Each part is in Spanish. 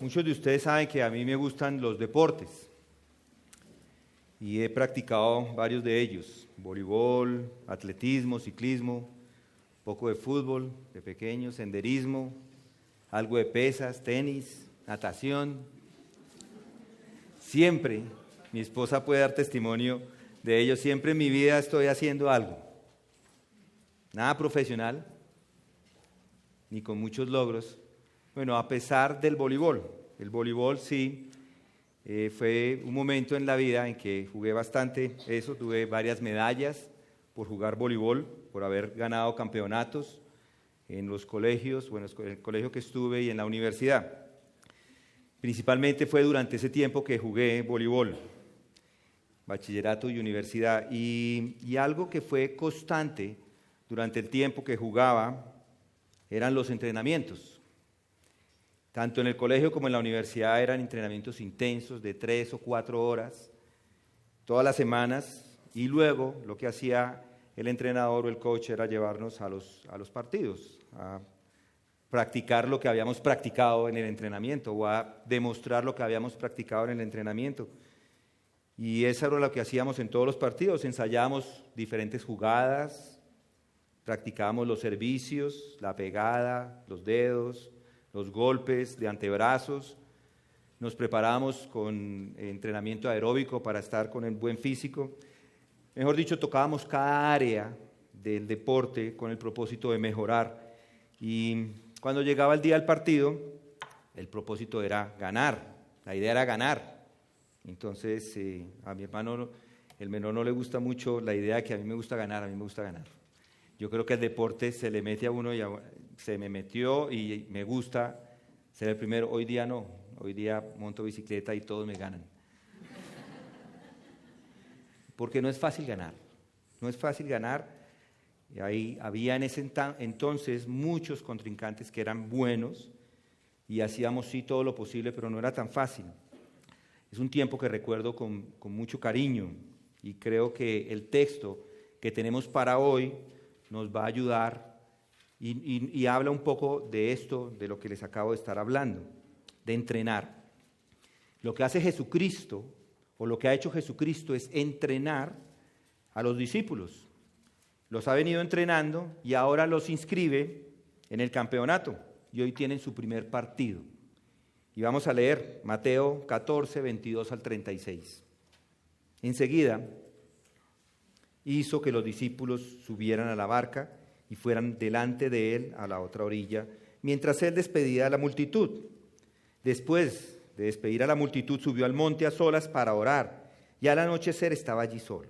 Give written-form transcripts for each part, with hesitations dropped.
Muchos de ustedes saben que a mí me gustan los deportes y he practicado varios de ellos: voleibol, atletismo, ciclismo, poco de fútbol de pequeño, senderismo, algo de pesas, tenis, natación. Siempre, mi esposa puede dar testimonio de ello, siempre en mi vida estoy haciendo algo. Nada profesional, ni con muchos logros. Bueno, a pesar del voleibol. El voleibol sí, fue un momento en la vida en que jugué bastante eso, tuve varias medallas por jugar voleibol, por haber ganado campeonatos en los colegios, bueno, en el colegio que estuve y en la universidad. Principalmente fue durante ese tiempo que jugué voleibol, bachillerato y universidad, y algo que fue constante durante el tiempo que jugaba eran los entrenamientos. Tanto en el colegio como en la universidad eran entrenamientos intensos de 3 o 4 horas, todas las semanas, y luego lo que hacía el entrenador o el coach era llevarnos a los partidos, a practicar lo que habíamos practicado en el entrenamiento o a demostrar lo que habíamos practicado en el entrenamiento. Y eso era lo que hacíamos en todos los partidos, ensayábamos diferentes jugadas, practicábamos los servicios, la pegada, los dedos, los golpes de antebrazos, nos preparábamos con entrenamiento aeróbico para estar con el buen físico. Mejor dicho, tocábamos cada área del deporte con el propósito de mejorar. Y cuando llegaba el día del partido, el propósito era ganar, la idea era ganar. Entonces, a mi hermano, el menor, no le gusta mucho la idea de que a mí me gusta ganar, a mí me gusta ganar. Yo creo que el deporte se le mete a uno y se me metió y me gusta ser el primero. Hoy día no, hoy día monto bicicleta y todos me ganan. Porque no es fácil ganar, no es fácil ganar. Y ahí había en ese entonces muchos contrincantes que eran buenos y hacíamos sí todo lo posible, pero no era tan fácil. Es un tiempo que recuerdo con mucho cariño y creo que el texto que tenemos para hoy nos va a ayudar y habla un poco de esto, de lo que les acabo de estar hablando, de entrenar. Lo que hace Jesucristo, o lo que ha hecho Jesucristo, es entrenar a los discípulos. Los ha venido entrenando y ahora los inscribe en el campeonato y hoy tienen su primer partido. Y vamos a leer Mateo 14, 22 al 36. Enseguida hizo que los discípulos subieran a la barca y fueran delante de él a la otra orilla, mientras él despedía a la multitud. Después de despedir a la multitud, subió al monte a solas para orar, y al anochecer estaba allí solo.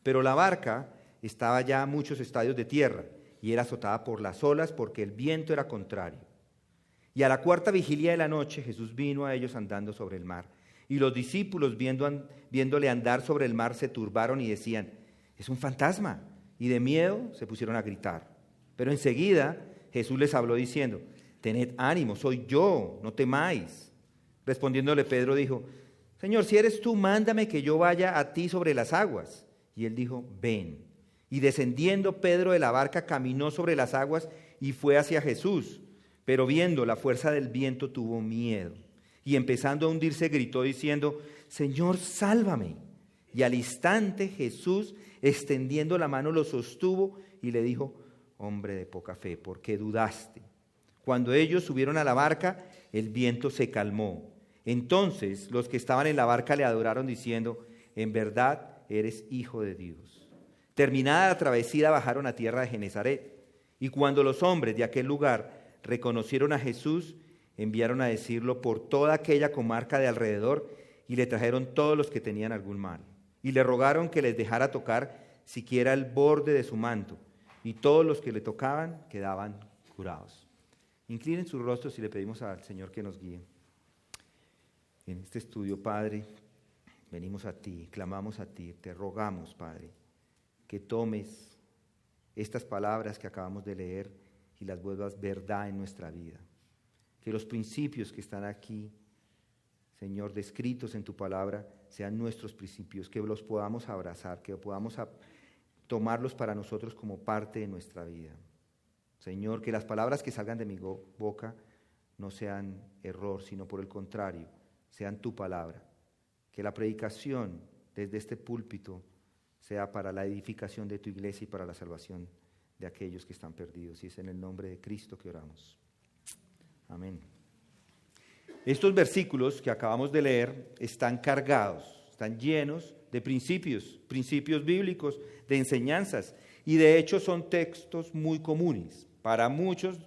Pero la barca estaba ya a muchos estadios de tierra, y era azotada por las olas porque el viento era contrario. Y a la 4ª vigilia de la noche Jesús vino a ellos andando sobre el mar, y los discípulos viéndole andar sobre el mar se turbaron y decían: «Es un fantasma», y de miedo se pusieron a gritar. Pero enseguida Jesús les habló diciendo: «Tened ánimo, soy yo, no temáis». Respondiéndole Pedro dijo: «Señor, si eres tú, mándame que yo vaya a ti sobre las aguas». Y él dijo: «Ven». Y descendiendo Pedro de la barca caminó sobre las aguas y fue hacia Jesús. Pero viendo la fuerza del viento tuvo miedo. Y empezando a hundirse gritó diciendo: «Señor, sálvame». Y al instante Jesús, extendiendo la mano, lo sostuvo y le dijo: «Hombre de poca fe, ¿por qué dudaste?». Cuando ellos subieron a la barca, el viento se calmó. Entonces los que estaban en la barca le adoraron diciendo: «En verdad eres Hijo de Dios». Terminada la travesía, bajaron a tierra de Genesaret. Y cuando los hombres de aquel lugar reconocieron a Jesús, enviaron a decirlo por toda aquella comarca de alrededor y le trajeron todos los que tenían algún mal. Y le rogaron que les dejara tocar siquiera el borde de su manto, y todos los que le tocaban quedaban curados. Inclinen sus rostros y le pedimos al Señor que nos guíe. En este estudio, Padre, venimos a ti, clamamos a ti, te rogamos, Padre, que tomes estas palabras que acabamos de leer y las vuelvas verdad en nuestra vida. Que los principios que están aquí, Señor, descritos en tu palabra, sean nuestros principios, que los podamos abrazar, que podamos tomarlos para nosotros como parte de nuestra vida. Señor, que las palabras que salgan de mi boca no sean error, sino por el contrario, sean tu palabra. Que la predicación desde este púlpito sea para la edificación de tu iglesia y para la salvación de aquellos que están perdidos. Y es en el nombre de Cristo que oramos. Amén. Estos versículos que acabamos de leer están cargados, están llenos de principios bíblicos, de enseñanzas, y de hecho son textos muy comunes. Para muchos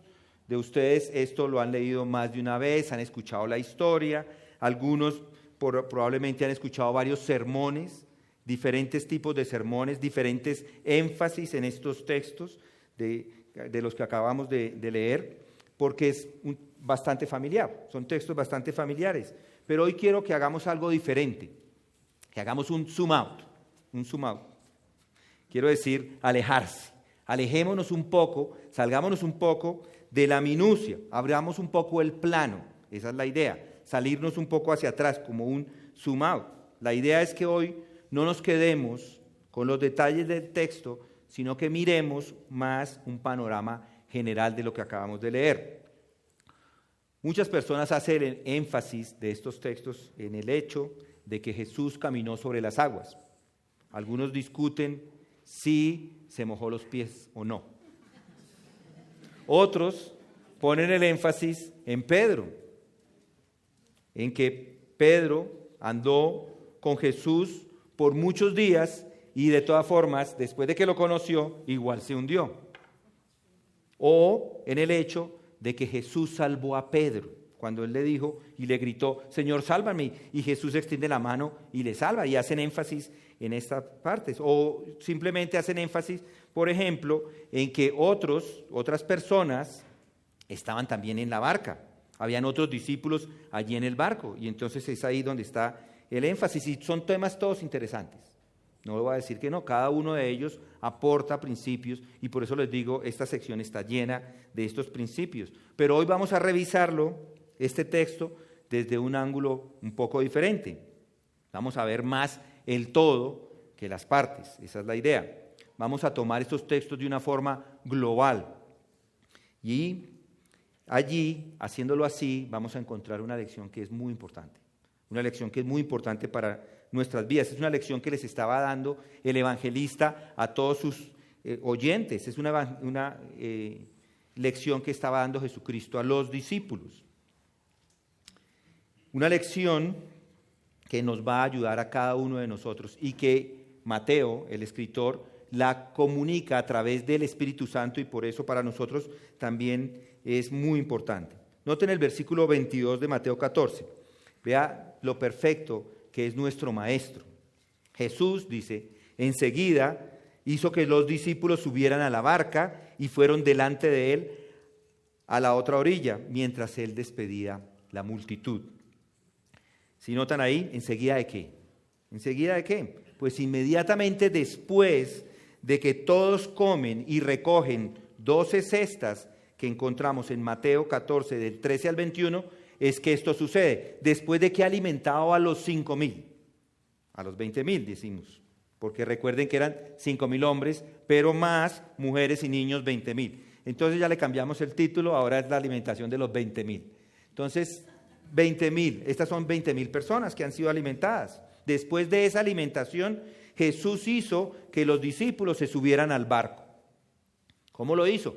de ustedes esto lo han leído más de una vez, han escuchado la historia, algunos probablemente han escuchado varios sermones, diferentes tipos de sermones, diferentes énfasis en estos textos de los que acabamos de leer, porque es bastante familiar, son textos bastante familiares. Pero hoy quiero que hagamos algo diferente, que hagamos un zoom out. Quiero decir, alejarse. Alejémonos un poco, salgámonos un poco de la minucia, abramos un poco el plano, esa es la idea, salirnos un poco hacia atrás, como un zoom out. La idea es que hoy no nos quedemos con los detalles del texto, sino que miremos más un panorama general de lo que acabamos de leer. Muchas personas hacen énfasis de estos textos en el hecho de que Jesús caminó sobre las aguas. Algunos discuten si se mojó los pies o no. Otros ponen el énfasis en Pedro, en que Pedro andó con Jesús por muchos días y de todas formas, después de que lo conoció, igual se hundió. O en el hecho de que Jesús salvó a Pedro, cuando él le dijo y le gritó, Señor, sálvame, y Jesús extiende la mano y le salva, y hacen énfasis en estas partes. O simplemente hacen énfasis, por ejemplo, en que otras personas estaban también en la barca. Habían otros discípulos allí en el barco, y entonces es ahí donde está el énfasis, y son temas todos interesantes. No le voy a decir que no, cada uno de ellos aporta principios, y por eso les digo, esta sección está llena de estos principios. Pero hoy vamos a revisarlo, este texto, desde un ángulo un poco diferente. Vamos a ver más el todo que las partes, esa es la idea. Vamos a tomar estos textos de una forma global, y allí, haciéndolo así, vamos a encontrar una lección que es muy importante. Una lección que es muy importante para nuestras vidas. Es una lección que les estaba dando el evangelista a todos sus oyentes. Es una lección que estaba dando Jesucristo a los discípulos. Una lección que nos va a ayudar a cada uno de nosotros y que Mateo, el escritor, la comunica a través del Espíritu Santo, y por eso para nosotros también es muy importante. Noten el versículo 22 de Mateo 14. Vea lo perfecto que es nuestro Maestro. Jesús, dice, enseguida hizo que los discípulos subieran a la barca y fueron delante de él a la otra orilla, mientras él despedía la multitud. Si notan ahí, ¿enseguida de qué? ¿Enseguida de qué? Pues inmediatamente después de que todos comen y recogen 12 cestas que encontramos en Mateo 14, del 13 al 21, es que esto sucede, después de que ha alimentado a los 5,000, a los 20,000 decimos, porque recuerden que eran 5,000 hombres, pero más mujeres y niños 20,000. Entonces ya le cambiamos el título, ahora es la alimentación de los 20,000. Entonces, 20,000, estas son 20,000 personas que han sido alimentadas. Después de esa alimentación, Jesús hizo que los discípulos se subieran al barco. ¿Cómo lo hizo?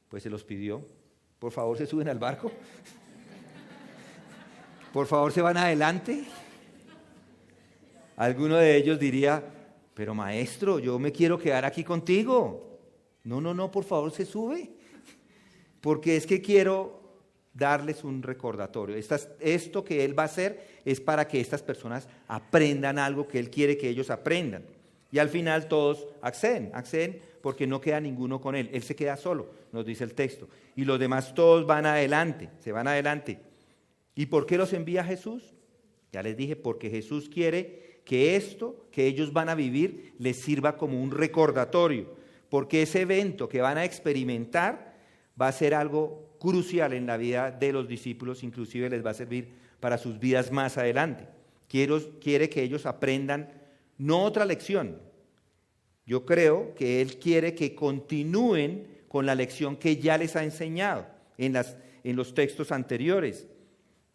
Pues se los pidió. Por favor, se suben al barco. Por favor, se van adelante. Alguno de ellos diría, pero maestro, yo me quiero quedar aquí contigo. No, por favor, se sube. Porque es que quiero darles un recordatorio. Esto que él va a hacer es para que estas personas aprendan algo que él quiere que ellos aprendan. Y al final todos acceden porque no queda ninguno con él. Él se queda solo, nos dice el texto. Y los demás todos van adelante, se van adelante. ¿Y por qué los envía Jesús? Ya les dije, porque Jesús quiere que esto que ellos van a vivir les sirva como un recordatorio. Porque ese evento que van a experimentar va a ser algo crucial en la vida de los discípulos, inclusive les va a servir para sus vidas más adelante. Quiere que ellos aprendan no otra lección. Yo creo que Él quiere que continúen con la lección que ya les ha enseñado en en los textos anteriores.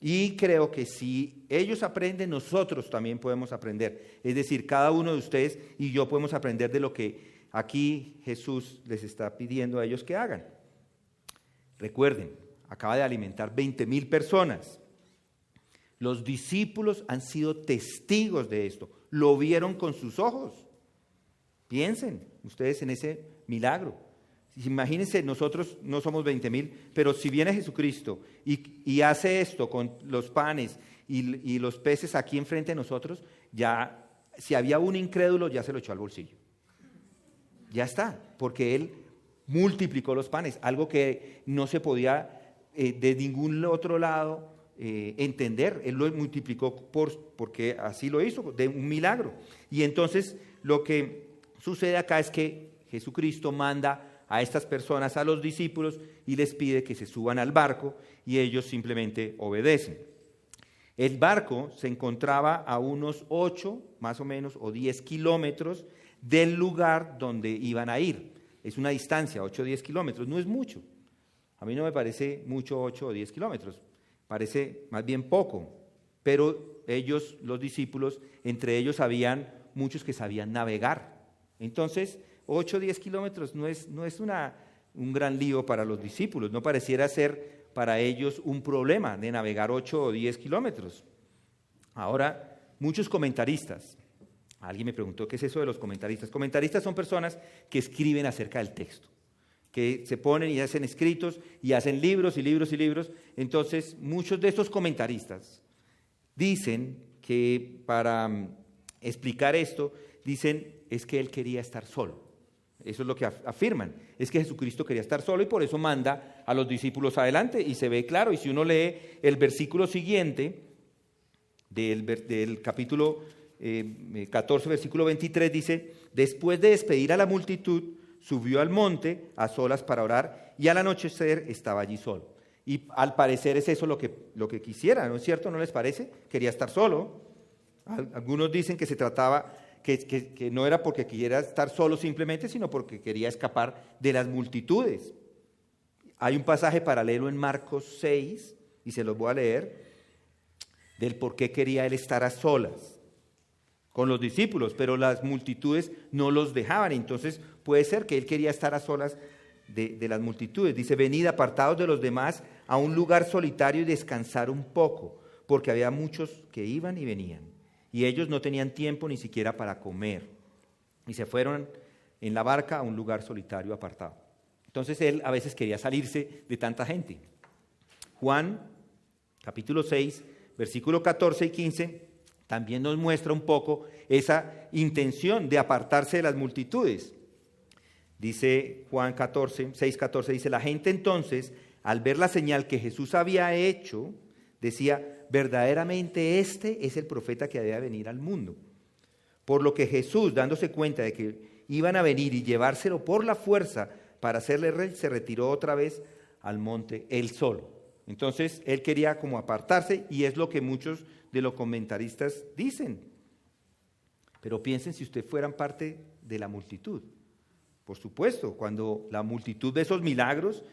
Y creo que si ellos aprenden, nosotros también podemos aprender. Es decir, cada uno de ustedes y yo podemos aprender de lo que aquí Jesús les está pidiendo a ellos que hagan. Recuerden, acaba de alimentar 20,000 personas. Los discípulos han sido testigos de esto. Lo vieron con sus ojos. Piensen ustedes en ese milagro. Imagínense, nosotros no somos 20,000, pero si viene Jesucristo y hace esto con los panes y los peces aquí enfrente de nosotros, ya, si había un incrédulo, ya se lo echó al bolsillo. Ya está, porque Él multiplicó los panes, algo que no se podía de ningún otro lado entender. Él lo multiplicó porque así lo hizo, de un milagro. Y entonces lo que sucede acá es que Jesucristo manda a estas personas, a los discípulos, y les pide que se suban al barco y ellos simplemente obedecen. El barco se encontraba a unos 8, más o menos, o 10 kilómetros del lugar donde iban a ir. Es una distancia, 8 o 10 kilómetros, no es mucho. A mí no me parece mucho 8 o 10 kilómetros, parece más bien poco. Pero ellos, los discípulos, entre ellos habían muchos que sabían navegar. Entonces, 8 o 10 kilómetros no es un gran lío para los discípulos, no pareciera ser para ellos un problema de navegar 8 o 10 kilómetros. Ahora, muchos comentaristas, alguien me preguntó qué es eso de los comentaristas. Comentaristas son personas que escriben acerca del texto, que se ponen y hacen escritos y hacen libros y libros y libros. Entonces, muchos de estos comentaristas dicen que para explicar esto, dicen es que Él quería estar solo. Eso es lo que afirman, es que Jesucristo quería estar solo y por eso manda a los discípulos adelante y se ve claro. Y si uno lee el versículo siguiente del capítulo 14, versículo 23, dice: después de despedir a la multitud, subió al monte a solas para orar y al anochecer estaba allí solo. Y al parecer es eso lo que quisiera, ¿no es cierto? ¿No les parece? Quería estar solo. Algunos dicen que se trataba... Que no era porque quisiera estar solo simplemente, sino porque quería escapar de las multitudes. Hay un pasaje paralelo en Marcos 6, y se los voy a leer, del por qué quería él estar a solas con los discípulos, pero las multitudes no los dejaban. Entonces puede ser que él quería estar a solas de las multitudes. Dice: venid apartados de los demás a un lugar solitario y descansar un poco, porque había muchos que iban y venían. Y ellos no tenían tiempo ni siquiera para comer. Y se fueron en la barca a un lugar solitario apartado. Entonces él a veces quería salirse de tanta gente. Juan, capítulo 6, versículo 14 y 15, también nos muestra un poco esa intención de apartarse de las multitudes. Dice Juan 6:14, dice: la gente entonces, al ver la señal que Jesús había hecho, decía: verdaderamente este es el profeta que había de venir al mundo. Por lo que Jesús, dándose cuenta de que iban a venir y llevárselo por la fuerza para hacerle rey, se retiró otra vez al monte él solo. Entonces él quería como apartarse, y es lo que muchos de los comentaristas dicen. Pero piensen si ustedes fueran parte de la multitud. Por supuesto, cuando la multitud de esos milagros,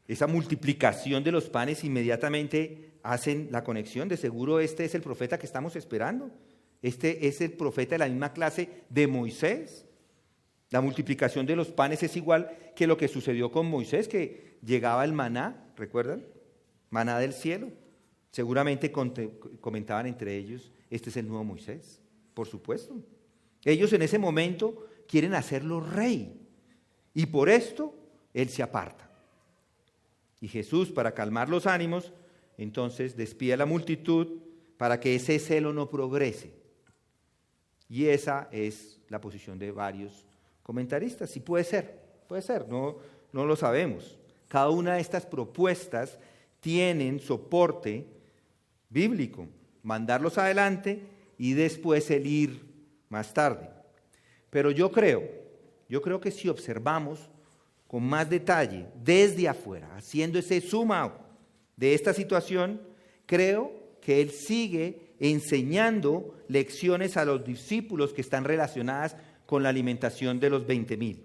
esa multiplicación de los panes, inmediatamente hacen la conexión. De seguro este es el profeta que estamos esperando. Este es el profeta de la misma clase de Moisés. La multiplicación de los panes es igual que lo que sucedió con Moisés, que llegaba el maná, ¿recuerdan? Maná del cielo. Seguramente comentaban entre ellos: este es el nuevo Moisés, por supuesto. Ellos en ese momento quieren hacerlo rey, y por esto él se aparta. Y Jesús, para calmar los ánimos, entonces despide a la multitud para que ese celo no progrese. Y esa es la posición de varios comentaristas. Sí, puede ser, no lo sabemos. Cada una de estas propuestas tienen soporte bíblico. Mandarlos adelante y después el ir más tarde. Pero yo creo que si observamos con más detalle desde afuera, haciendo ese zoom out de esta situación, creo que él sigue enseñando lecciones a los discípulos que están relacionadas con la alimentación de los 20,000,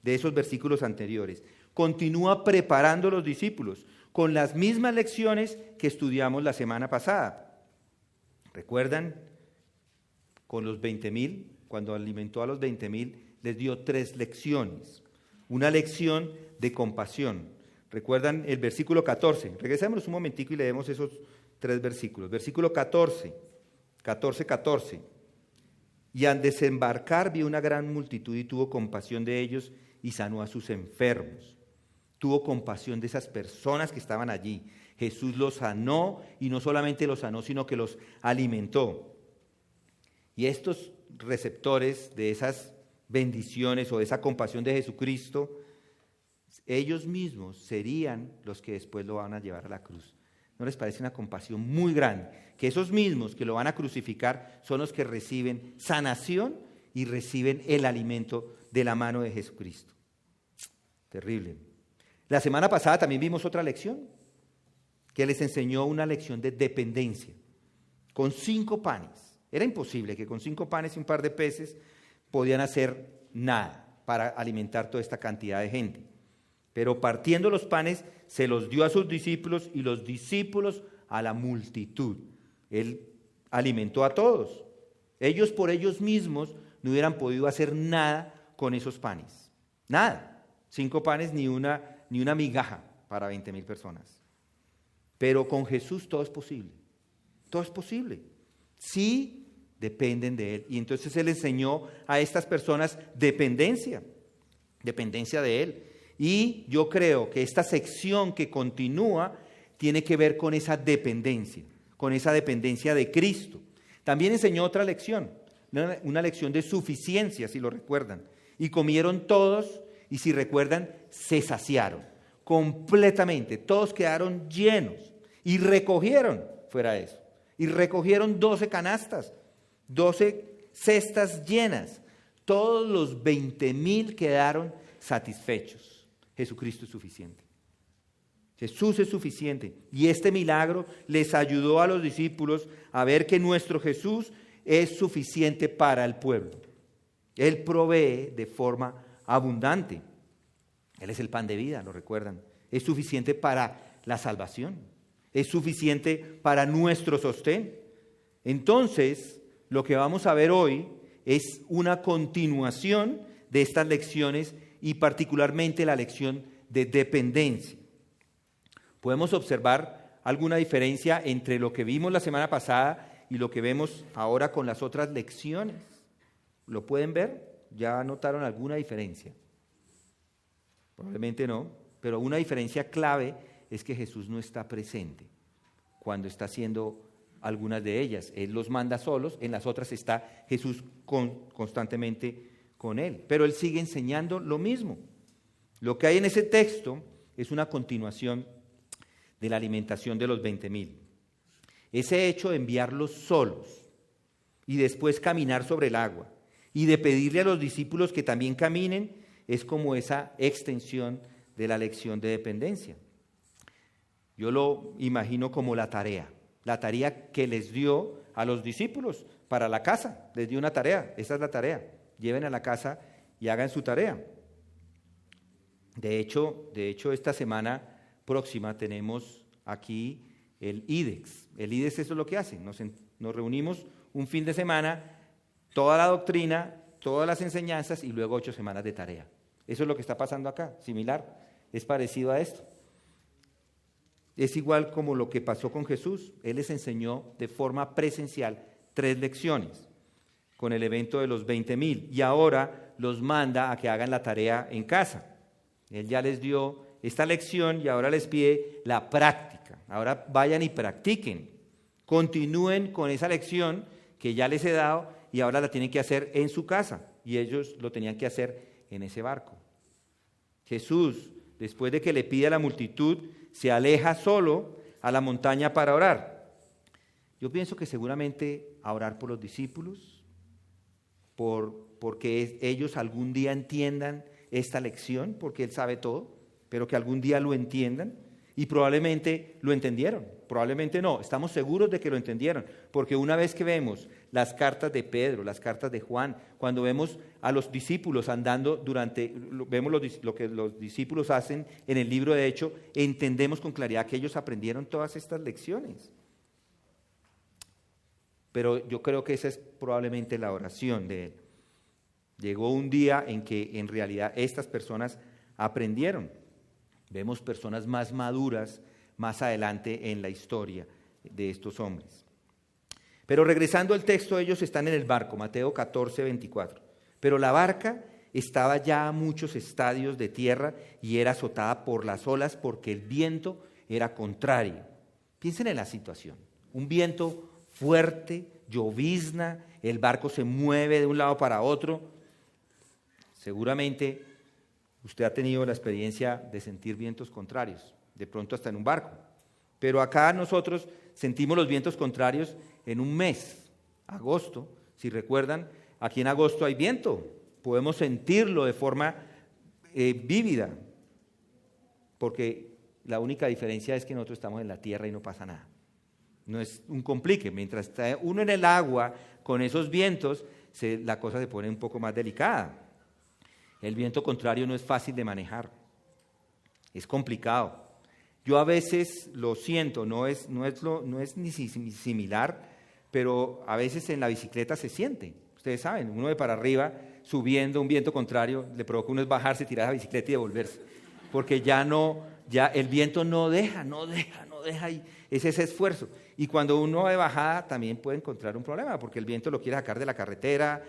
de esos versículos anteriores. Continúa preparando a los discípulos, con las mismas lecciones que estudiamos la semana pasada. ¿Recuerdan? Con los 20,000, cuando alimentó a los 20,000, les dio 3 lecciones. Una lección de compasión. ¿Recuerdan el versículo 14? Regresémonos un momentico y leemos esos 3 versículos. Versículo 14. Y al desembarcar vio una gran multitud y tuvo compasión de ellos y sanó a sus enfermos. Tuvo compasión de esas personas que estaban allí. Jesús los sanó y no solamente los sanó, sino que los alimentó. Y estos receptores de esas bendiciones o de esa compasión de Jesucristo, ellos mismos serían los que después lo van a llevar a la cruz. ¿No les parece una compasión muy grande? Que esos mismos que lo van a crucificar son los que reciben sanación y reciben el alimento de la mano de Jesucristo. Terrible. La semana pasada también vimos otra lección, que les enseñó una lección de dependencia, con 5 panes. Era imposible que con 5 panes y un par de peces podían hacer nada para alimentar toda esta cantidad de gente. Pero partiendo los panes, se los dio a sus discípulos y los discípulos a la multitud. Él alimentó a todos. Ellos por ellos mismos no hubieran podido hacer nada con esos panes. Nada. 5 panes ni una migaja para 20,000 personas. Pero con Jesús todo es posible. Todo es posible. Sí dependen de Él. Y entonces Él enseñó a estas personas dependencia de Él. Y yo creo que esta sección que continúa tiene que ver con esa dependencia de Cristo. También enseñó otra lección, una lección de suficiencia, si lo recuerdan. Y comieron todos, y si recuerdan, se saciaron completamente. Todos quedaron llenos y recogieron, fuera de eso, y recogieron 12 canastas, 12 cestas llenas. Todos los 20,000 quedaron satisfechos. Jesucristo es suficiente. Jesús es suficiente. Y este milagro les ayudó a los discípulos a ver que nuestro Jesús es suficiente para el pueblo. Él provee de forma abundante. Él es el pan de vida, ¿lo recuerdan? Es suficiente para la salvación. Es suficiente para nuestro sostén. Entonces, lo que vamos a ver hoy es una continuación de estas lecciones y particularmente la lección de dependencia. Podemos observar alguna diferencia entre lo que vimos la semana pasada y lo que vemos ahora con las otras lecciones. ¿Lo pueden ver? ¿Ya notaron alguna diferencia? Probablemente no, pero una diferencia clave es que Jesús no está presente cuando está haciendo algunas de ellas. Él los manda solos, en las otras está Jesús constantemente con él. Pero él sigue enseñando lo mismo. Lo que hay en ese texto es una continuación de la alimentación de los 20,000. Ese hecho de enviarlos solos y después caminar sobre el agua y de pedirle a los discípulos que también caminen es como esa extensión de la lección de dependencia. Yo lo imagino como la tarea que les dio a los discípulos para la casa. Les dio una tarea, esa es la tarea. Lleven a la casa y hagan su tarea. De hecho, esta semana próxima tenemos aquí el IDEX. El IDEX eso es lo que hace. Nos reunimos un fin de semana, toda la doctrina, todas las enseñanzas y luego 8 semanas de tarea. Eso es lo que está pasando acá, similar, es parecido a esto. Es igual como lo que pasó con Jesús. Él les enseñó de forma presencial 3 lecciones con el evento de los 20,000 y ahora los manda a que hagan la tarea en casa. Él ya les dio esta lección y ahora les pide la práctica. Ahora vayan y practiquen. Continúen con esa lección que ya les he dado y ahora la tienen que hacer en su casa y ellos lo tenían que hacer en ese barco. Jesús, después de que le pide a la multitud, se aleja solo a la montaña para orar. Yo pienso que seguramente a orar por los discípulos, porque ellos algún día entiendan esta lección, porque Él sabe todo, pero que algún día lo entiendan. Y probablemente lo entendieron, probablemente no, estamos seguros de que lo entendieron, porque una vez que vemos las cartas de Pedro, las cartas de Juan, cuando vemos a los discípulos andando vemos lo que los discípulos hacen en el libro de Hechos, entendemos con claridad que ellos aprendieron todas estas lecciones. Pero yo creo que esa es probablemente la oración de él. Llegó un día en que en realidad estas personas aprendieron. Vemos personas más maduras más adelante en la historia de estos hombres. Pero regresando al texto, ellos están en el barco, Mateo 14, 24. Pero la barca estaba ya a muchos estadios de tierra y era azotada por las olas porque el viento era contrario. Piensen en la situación. Un viento fuerte, llovizna, el barco se mueve de un lado para otro. Seguramente usted ha tenido la experiencia de sentir vientos contrarios, de pronto hasta en un barco. Pero acá nosotros sentimos los vientos contrarios en un mes, agosto. Si recuerdan, aquí en agosto hay viento, podemos sentirlo de forma vívida, porque la única diferencia es que nosotros estamos en la tierra y no pasa nada. No es un complique, mientras está uno en el agua con esos vientos, la cosa se pone un poco más delicada. El viento contrario no es fácil de manejar, es complicado. Yo a veces lo siento, no es ni similar, pero a veces en la bicicleta se siente. Ustedes saben, uno de para arriba, subiendo un viento contrario, le provoca uno es bajarse, tirar la bicicleta y devolverse. Porque ya el viento no deja, y es ese esfuerzo. Y cuando uno va de bajada también puede encontrar un problema, porque el viento lo quiere sacar de la carretera,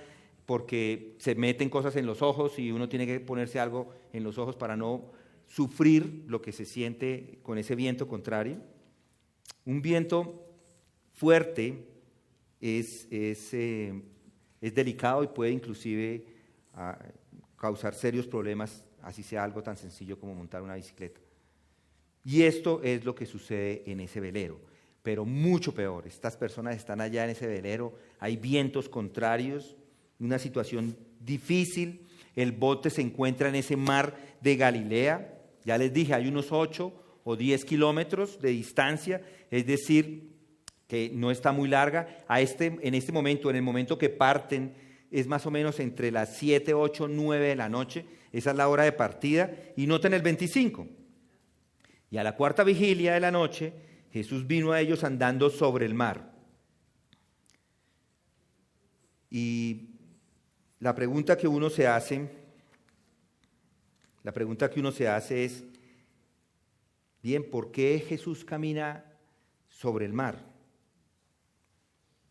porque se meten cosas en los ojos y uno tiene que ponerse algo en los ojos para no sufrir lo que se siente con ese viento contrario. Un viento fuerte es delicado y puede inclusive causar serios problemas, así sea algo tan sencillo como montar una bicicleta. Y esto es lo que sucede en ese velero, pero mucho peor. Estas personas están allá en ese velero, hay vientos contrarios, una situación difícil, el bote se encuentra en ese mar de Galilea, ya les dije, hay unos 8 o 10 kilómetros de distancia, es decir, que no está muy larga. En este momento, en el momento que parten, es más o menos entre las 7, 8, 9 de la noche, esa es la hora de partida, y noten el 25. Y a la cuarta vigilia de la noche, Jesús vino a ellos andando sobre el mar. Y la pregunta que uno se hace es, bien, ¿por qué Jesús camina sobre el mar?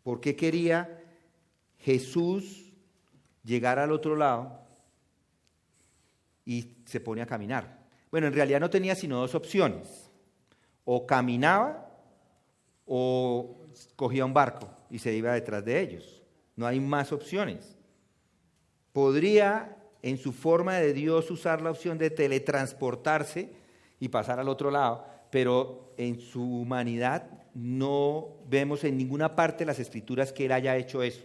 ¿Por qué quería Jesús llegar al otro lado y se pone a caminar? Bueno, en realidad no tenía sino 2 opciones. O caminaba o cogía un barco y se iba detrás de ellos. No hay más opciones. Podría, en su forma de Dios, usar la opción de teletransportarse y pasar al otro lado, pero en su humanidad no vemos en ninguna parte de las Escrituras que Él haya hecho eso.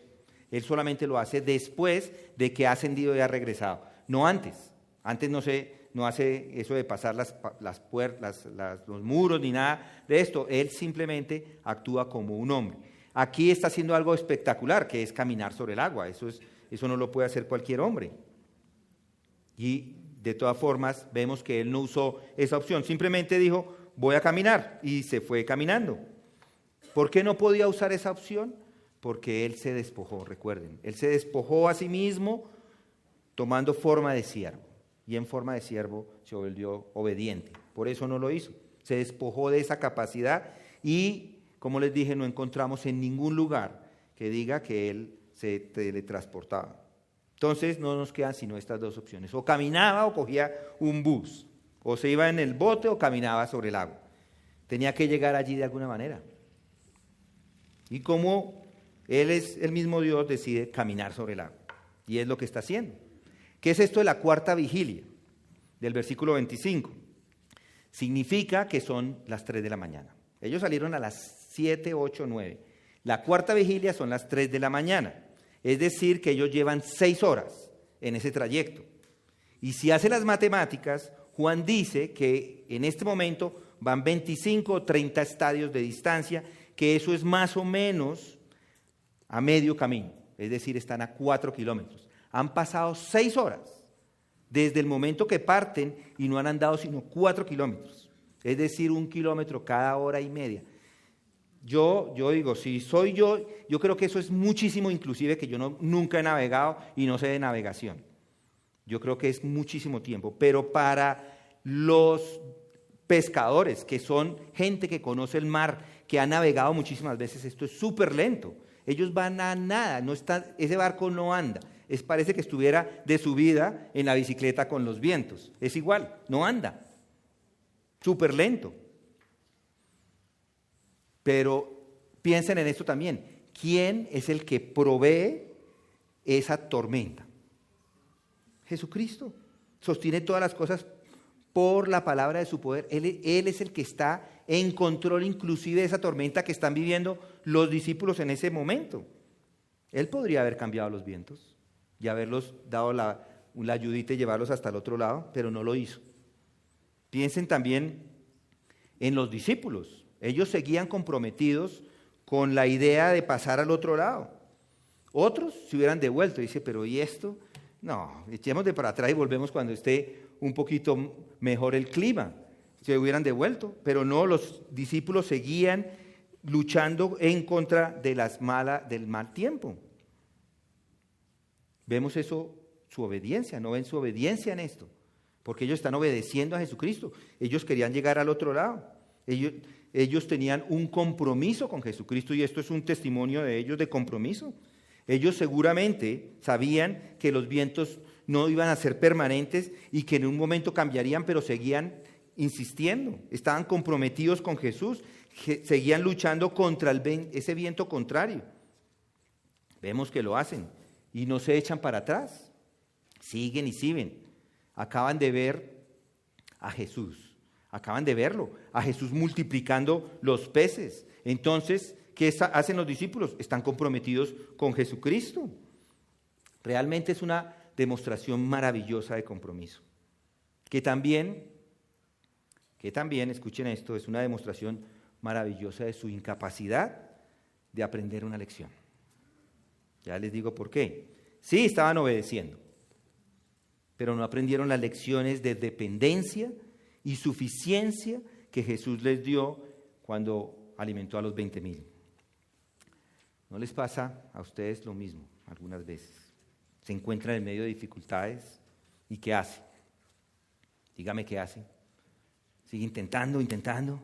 Él solamente lo hace después de que ha ascendido y ha regresado, no antes. Antes no hace eso de pasar las puertas, los muros ni nada de esto. Él simplemente actúa como un hombre. Aquí está haciendo algo espectacular, que es caminar sobre el agua. Eso no lo puede hacer cualquier hombre. Y de todas formas vemos que él no usó esa opción. Simplemente dijo, voy a caminar, y se fue caminando. ¿Por qué no podía usar esa opción? Porque él se despojó, recuerden. Él se despojó a sí mismo tomando forma de siervo. Y en forma de siervo se volvió obediente. Por eso no lo hizo. Se despojó de esa capacidad y, como les dije, no encontramos en ningún lugar que diga que él se teletransportaba. Entonces no nos quedan sino estas 2 opciones. O caminaba o cogía un bus. O se iba en el bote o caminaba sobre el agua. Tenía que llegar allí de alguna manera. Y como Él es el mismo Dios, decide caminar sobre el agua. Y es lo que está haciendo. ¿Qué es esto de la cuarta vigilia? Del versículo 25. Significa que son las 3 de la mañana. Ellos salieron a las 7, 8, 9. La cuarta vigilia son las 3 de la mañana. Es decir, que ellos llevan 6 horas en ese trayecto. Y si hace las matemáticas, Juan dice que en este momento van 25 o 30 estadios de distancia, que eso es más o menos a medio camino, es decir, están a 4 kilómetros. Han pasado 6 horas desde el momento que parten y no han andado sino 4 kilómetros, es decir, 1 kilómetro cada hora y media. Yo digo, si soy yo creo que eso es muchísimo, inclusive que yo nunca he navegado y no sé de navegación. Yo creo que es muchísimo tiempo, pero para los pescadores, que son gente que conoce el mar, que ha navegado muchísimas veces, esto es súper lento. Ellos van a nada, ese barco no anda. Parece que estuviera de subida en la bicicleta con los vientos. Es igual, no anda. Súper lento. Pero piensen en esto también. ¿Quién es el que provee esa tormenta? Jesucristo. Sostiene todas las cosas por la palabra de su poder. Él es el que está en control inclusive de esa tormenta que están viviendo los discípulos en ese momento. Él podría haber cambiado los vientos y haberlos dado la ayudita y llevarlos hasta el otro lado, pero no lo hizo. Piensen también en los discípulos. Ellos seguían comprometidos con la idea de pasar al otro lado. Otros se hubieran devuelto. Dice, pero ¿y esto? No, echemos de para atrás y volvemos cuando esté un poquito mejor el clima. Se hubieran devuelto, pero no, los discípulos seguían luchando en contra de del mal tiempo. Vemos eso, su obediencia, ¿no ven su obediencia en esto? Porque ellos están obedeciendo a Jesucristo. Ellos querían llegar al otro lado. Ellos tenían un compromiso con Jesucristo y esto es un testimonio de ellos de compromiso. Ellos seguramente sabían que los vientos no iban a ser permanentes y que en un momento cambiarían, pero seguían insistiendo. Estaban comprometidos con Jesús, seguían luchando contra ese viento contrario. Vemos que lo hacen y no se echan para atrás. Siguen y siguen. Acaban de ver a Jesús. Acaban de verlo, a Jesús multiplicando los peces. Entonces, ¿qué hacen los discípulos? Están comprometidos con Jesucristo. Realmente es una demostración maravillosa de compromiso. Que también, escuchen esto, es una demostración maravillosa de su incapacidad de aprender una lección. Ya les digo por qué. Sí, estaban obedeciendo, pero no aprendieron las lecciones de dependencia y suficiencia que Jesús les dio cuando alimentó a los 20,000. ¿No les pasa a ustedes lo mismo algunas veces? Se encuentran en medio de dificultades y ¿qué hace? Dígame qué hace. Sigue intentando,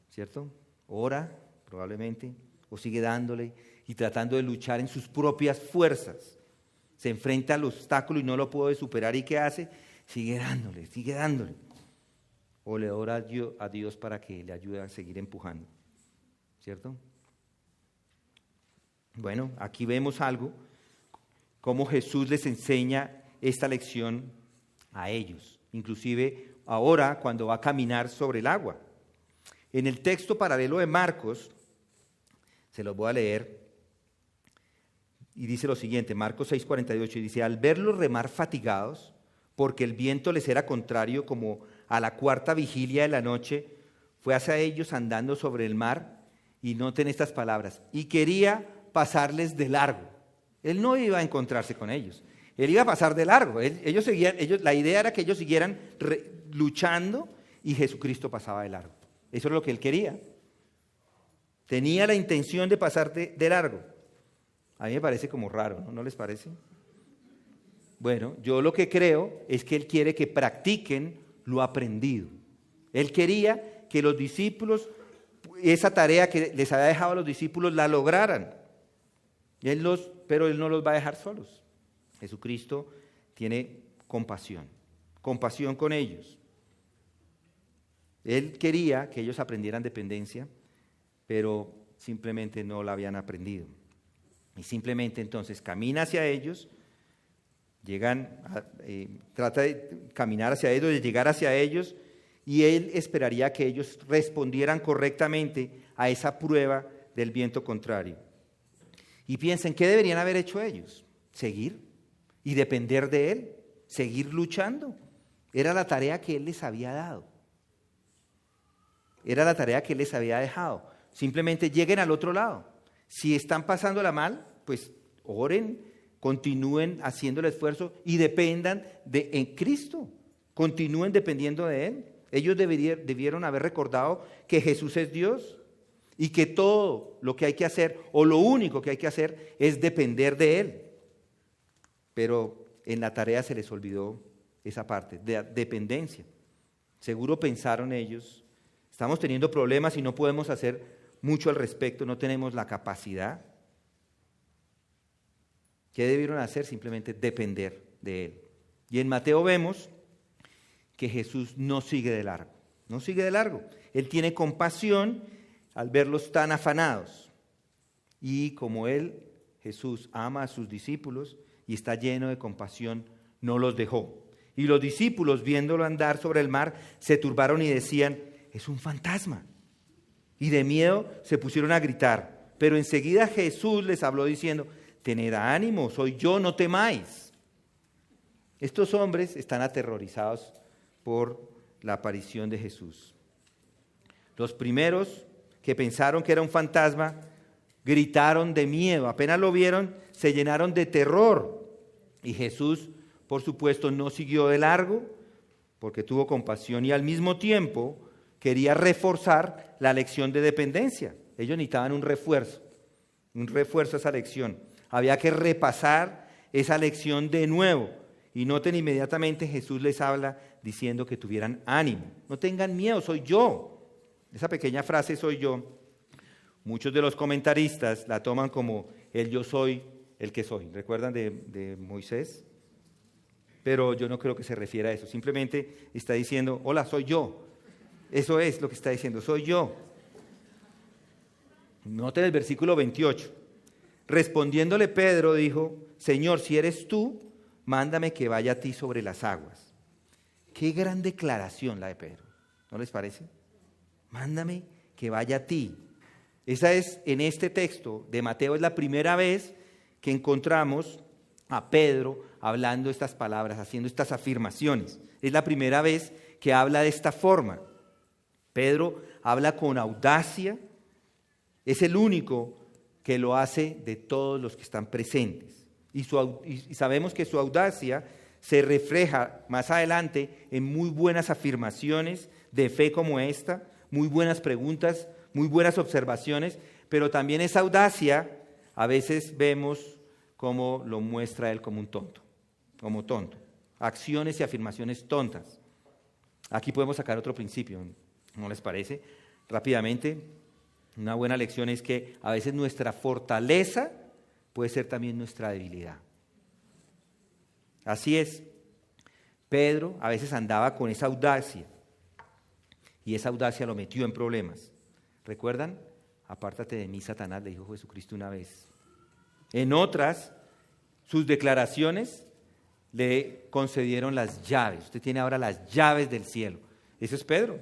¿cierto? Ora, probablemente, o sigue dándole y tratando de luchar en sus propias fuerzas. Se enfrenta al obstáculo y no lo puede superar y ¿qué hace? Sigue dándole. O le ora a Dios para que le ayude a seguir empujando, ¿cierto? Bueno, aquí vemos algo, cómo Jesús les enseña esta lección a ellos, inclusive ahora cuando va a caminar sobre el agua. En el texto paralelo de Marcos, se los voy a leer, y dice lo siguiente, Marcos 6:48, y dice, al verlos remar fatigados, porque el viento les era contrario como a la 4ª vigilia de la noche, fue hacia ellos andando sobre el mar, y noten estas palabras, y quería pasarles de largo. Él no iba a encontrarse con ellos, él iba a pasar de largo. La idea era que ellos siguieran luchando y Jesucristo pasaba de largo. Eso es lo que él quería. Tenía la intención de pasar de largo. A mí me parece como raro, ¿no? ¿No les parece? Bueno, yo lo que creo es que él quiere que practiquen lo aprendido. Él quería que los discípulos, esa tarea que les había dejado a los discípulos, la lograran. Pero él no los va a dejar solos. Jesucristo tiene compasión con ellos. Él quería que ellos aprendieran dependencia, pero simplemente no la habían aprendido. Y simplemente entonces camina hacia ellos, trata de caminar hacia ellos, de llegar hacia ellos, y él esperaría que ellos respondieran correctamente a esa prueba del viento contrario. Y piensen, ¿qué deberían haber hecho ellos? Seguir y depender de él, seguir luchando. Era la tarea que él les había dado. era la tarea que Él les había dejado. Simplemente lleguen al otro lado. Si están pasándola mal, pues oren, continúen haciendo el esfuerzo y dependan de Cristo. Continúen dependiendo de Él. Ellos debieron haber recordado que Jesús es Dios y que todo lo que hay que hacer, o lo único que hay que hacer, es depender de Él. Pero en la tarea se les olvidó esa parte, de dependencia. Seguro pensaron ellos, estamos teniendo problemas y no podemos hacer mucho al respecto, no tenemos la capacidad. ¿Qué debieron hacer? Simplemente depender de Él. Y en Mateo vemos que Jesús no sigue de largo, no sigue de largo. Él tiene compasión al verlos tan afanados. Y como Él, Jesús, ama a sus discípulos y está lleno de compasión, no los dejó. Y los discípulos, viéndolo andar sobre el mar, se turbaron y decían, es un fantasma. Y de miedo se pusieron a gritar. Pero enseguida Jesús les habló diciendo, tened ánimo, soy yo, no temáis. Estos hombres están aterrorizados por la aparición de Jesús. Los primeros que pensaron que era un fantasma, gritaron de miedo. Apenas lo vieron, se llenaron de terror. Y Jesús, por supuesto, no siguió de largo, porque tuvo compasión y al mismo tiempo quería reforzar la lección de dependencia. Ellos necesitaban un refuerzo a esa lección. Había que repasar esa lección de nuevo. Y noten inmediatamente Jesús les habla diciendo que tuvieran ánimo. No tengan miedo, soy yo. Esa pequeña frase, soy yo, muchos de los comentaristas la toman como el yo soy el que soy. ¿Recuerdan de Moisés? Pero yo no creo que se refiera a eso. Simplemente está diciendo, hola, soy yo. Eso es lo que está diciendo, soy yo. Noten el versículo 28. Respondiéndole Pedro dijo, Señor, si eres tú, mándame que vaya a ti sobre las aguas. Qué gran declaración la de Pedro, ¿no les parece? Mándame que vaya a ti. Esa es, en este texto de Mateo, es la primera vez que encontramos a Pedro hablando estas palabras, haciendo estas afirmaciones. Es la primera vez que habla de esta forma. Pedro habla con audacia, es el único que lo hace de todos los que están presentes. Y sabemos que su audacia se refleja más adelante en muy buenas afirmaciones de fe como esta, muy buenas preguntas, muy buenas observaciones, pero también esa audacia a veces vemos cómo lo muestra él como un tonto, como tonto. Acciones y afirmaciones tontas. Aquí podemos sacar otro principio, ¿no les parece? Rápidamente, una buena lección es que a veces nuestra fortaleza puede ser también nuestra debilidad. Así es. Pedro a veces andaba con esa audacia y esa audacia lo metió en problemas. ¿Recuerdan? Apártate de mí, Satanás, le dijo Jesucristo una vez. En otras, sus declaraciones le concedieron las llaves. Usted tiene ahora las llaves del cielo. Eso es Pedro.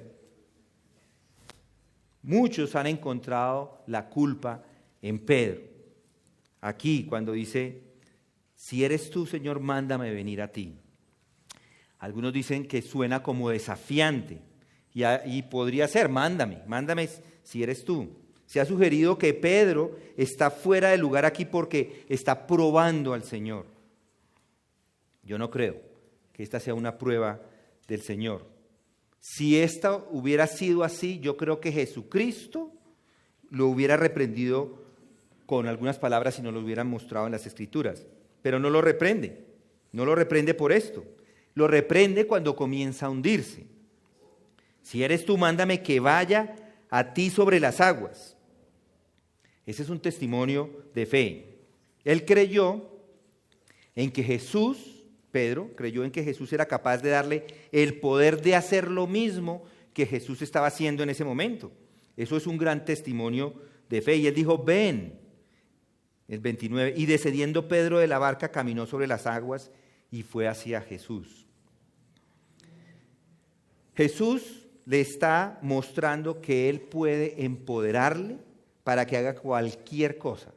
Muchos han encontrado la culpa en Pedro. Aquí, cuando dice, si eres tú, Señor, mándame venir a ti. Algunos dicen que suena como desafiante. Y podría ser, mándame si eres tú. Se ha sugerido que Pedro está fuera de lugar aquí porque está probando al Señor. Yo no creo que esta sea una prueba del Señor. Si esta hubiera sido así, yo creo que Jesucristo lo hubiera reprendido con algunas palabras y nos lo hubieran mostrado en las Escrituras. Pero no lo reprende por esto. Lo reprende cuando comienza a hundirse. Si eres tú, mándame que vaya a ti sobre las aguas. Ese es un testimonio de fe. Él creyó en que Pedro creyó en que Jesús era capaz de darle el poder de hacer lo mismo que Jesús estaba haciendo en ese momento. Eso es un gran testimonio de fe. Y él dijo, ven, el 29, y descendiendo Pedro de la barca caminó sobre las aguas y fue hacia Jesús. Jesús le está mostrando que él puede empoderarle para que haga cualquier cosa,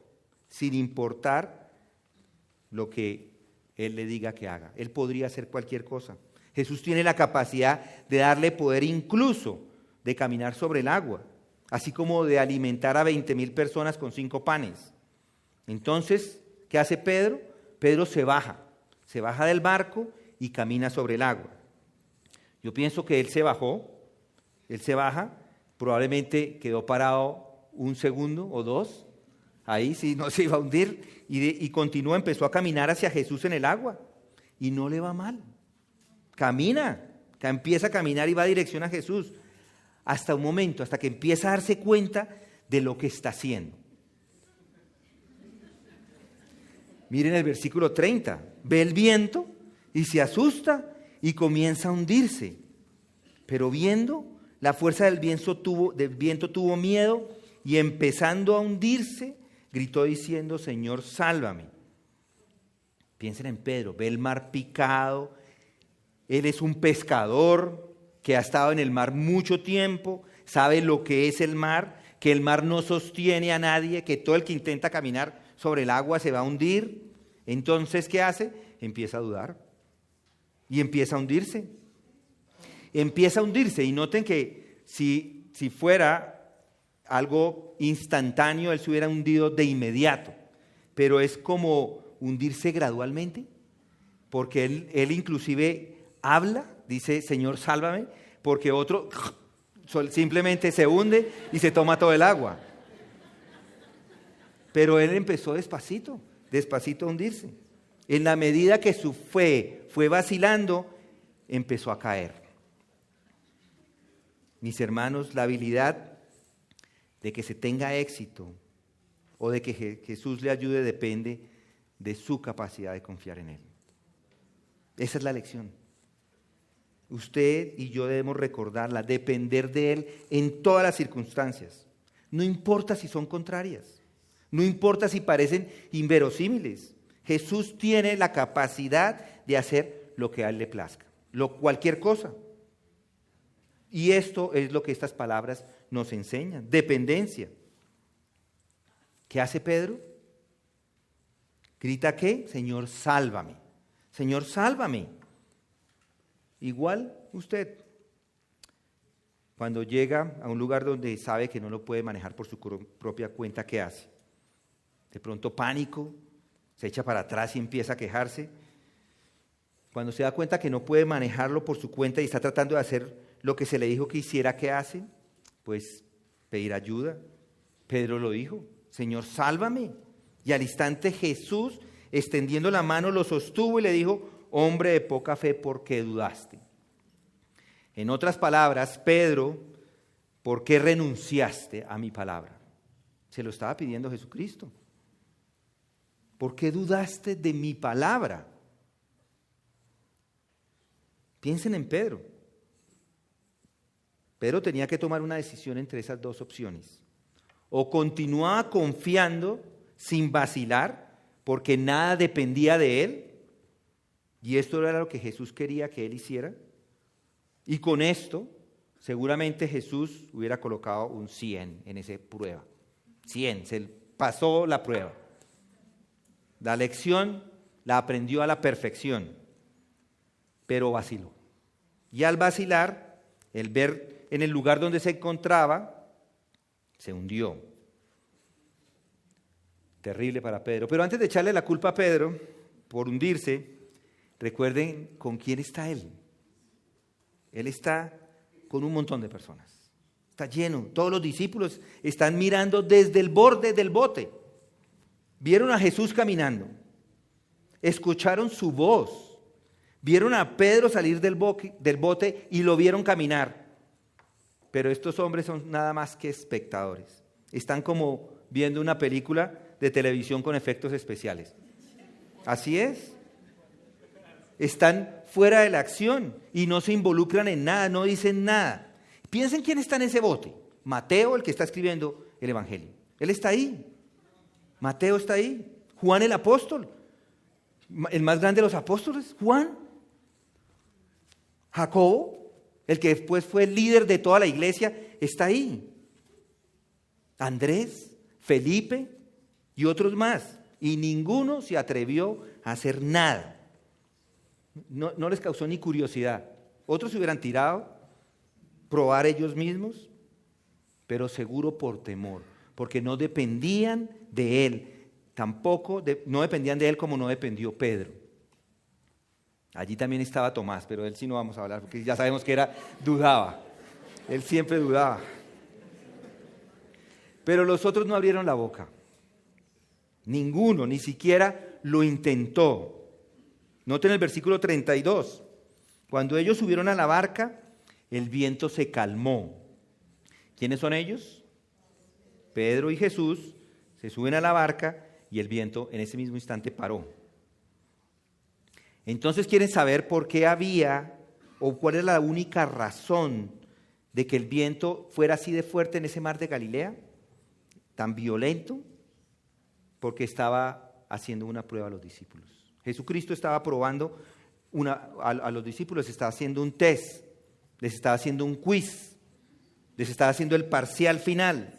sin importar lo que él le diga que haga. Él podría hacer cualquier cosa. Jesús tiene la capacidad de darle poder incluso de caminar sobre el agua, así como de alimentar a 20,000 personas con 5 panes. Entonces, ¿qué hace Pedro? Pedro se baja del barco y camina sobre el agua. Yo pienso que él se baja, probablemente quedó parado 1 segundo o 2, ahí sí no se iba a hundir, y continuó, empezó a caminar hacia Jesús en el agua, y no le va mal. Empieza a caminar y va dirección a Jesús, hasta un momento, hasta que empieza a darse cuenta de lo que está haciendo. Miren el versículo 30, ve el viento y se asusta y comienza a hundirse. Pero viendo la fuerza del viento tuvo miedo y empezando a hundirse, gritó diciendo, Señor, sálvame. Piensen en Pedro, ve el mar picado, él es un pescador que ha estado en el mar mucho tiempo, sabe lo que es el mar, que el mar no sostiene a nadie, que todo el que intenta caminar sobre el agua se va a hundir. Entonces, ¿qué hace? Empieza a dudar y empieza a hundirse. Y noten que si fuera algo instantáneo, él se hubiera hundido de inmediato, pero es como hundirse gradualmente, porque él inclusive habla, dice, Señor, sálvame, porque otro simplemente se hunde y se toma todo el agua. Pero él empezó despacito a hundirse. En la medida que su fe fue vacilando, empezó a caer. Mis hermanos, la habilidad de que se tenga éxito o de que Jesús le ayude depende de su capacidad de confiar en Él. Esa es la lección. Usted y yo debemos recordarla, depender de Él en todas las circunstancias. No importa si son contrarias, no importa si parecen inverosímiles. Jesús tiene la capacidad de hacer lo que a Él le plazca, cualquier cosa. Y esto es lo que estas palabras nos enseñan, dependencia. ¿Qué hace Pedro? ¿Grita qué? Señor, sálvame. Señor, sálvame. Igual usted, cuando llega a un lugar donde sabe que no lo puede manejar por su propia cuenta, ¿qué hace? De pronto pánico, se echa para atrás y empieza a quejarse. Cuando se da cuenta que no puede manejarlo por su cuenta y está tratando de hacer lo que se le dijo que hiciera, ¿qué hace? Pues pedir ayuda. Pedro lo dijo, Señor, sálvame. Y al instante Jesús, extendiendo la mano, lo sostuvo y le dijo, hombre de poca fe, ¿por qué dudaste? En otras palabras, Pedro, ¿por qué renunciaste a mi palabra? Se lo estaba pidiendo Jesucristo. ¿Por qué dudaste de mi palabra? Piensen en Pedro. Pedro tenía que tomar una decisión entre esas dos opciones. O continuaba confiando sin vacilar, porque nada dependía de él, y esto era lo que Jesús quería que él hiciera, y con esto seguramente Jesús hubiera colocado un 100 en esa prueba. 100, se pasó la prueba. La lección la aprendió a la perfección, pero vaciló. Y al vacilar, el ver en el lugar donde se encontraba, se hundió. Terrible para Pedro. Pero antes de echarle la culpa a Pedro por hundirse, recuerden con quién está él. Él está con un montón de personas. Está lleno. Todos los discípulos están mirando desde el borde del bote. Vieron a Jesús caminando. Escucharon su voz. Vieron a Pedro salir del bote y lo vieron caminar. Pero estos hombres son nada más que espectadores. Están como viendo una película de televisión con efectos especiales. Así es. Están fuera de la acción y no se involucran en nada, no dicen nada. Piensen quién está en ese bote. Mateo, el que está escribiendo el Evangelio. Él está ahí. Mateo está ahí. Juan el apóstol. El más grande de los apóstoles, Juan. Jacobo, el que después fue el líder de toda la iglesia, está ahí. Andrés, Felipe y otros más. Y ninguno se atrevió a hacer nada. No les causó ni curiosidad. Otros se hubieran tirado probar ellos mismos, pero seguro por temor, porque no dependían de él, no dependían de él como no dependió Pedro. Allí también estaba Tomás, pero de él sí no vamos a hablar, porque ya sabemos que dudaba, él siempre dudaba. Pero los otros no abrieron la boca, ninguno, ni siquiera lo intentó. Noten el versículo 32, cuando ellos subieron a la barca, el viento se calmó. ¿Quiénes son ellos? Pedro y Jesús se suben a la barca y el viento en ese mismo instante paró. Entonces quieren saber por qué había o cuál es la única razón de que el viento fuera así de fuerte en ese mar de Galilea, tan violento, porque estaba haciendo una prueba a los discípulos. Jesucristo estaba probando a los discípulos, les estaba haciendo un test, les estaba haciendo un quiz, les estaba haciendo el parcial final.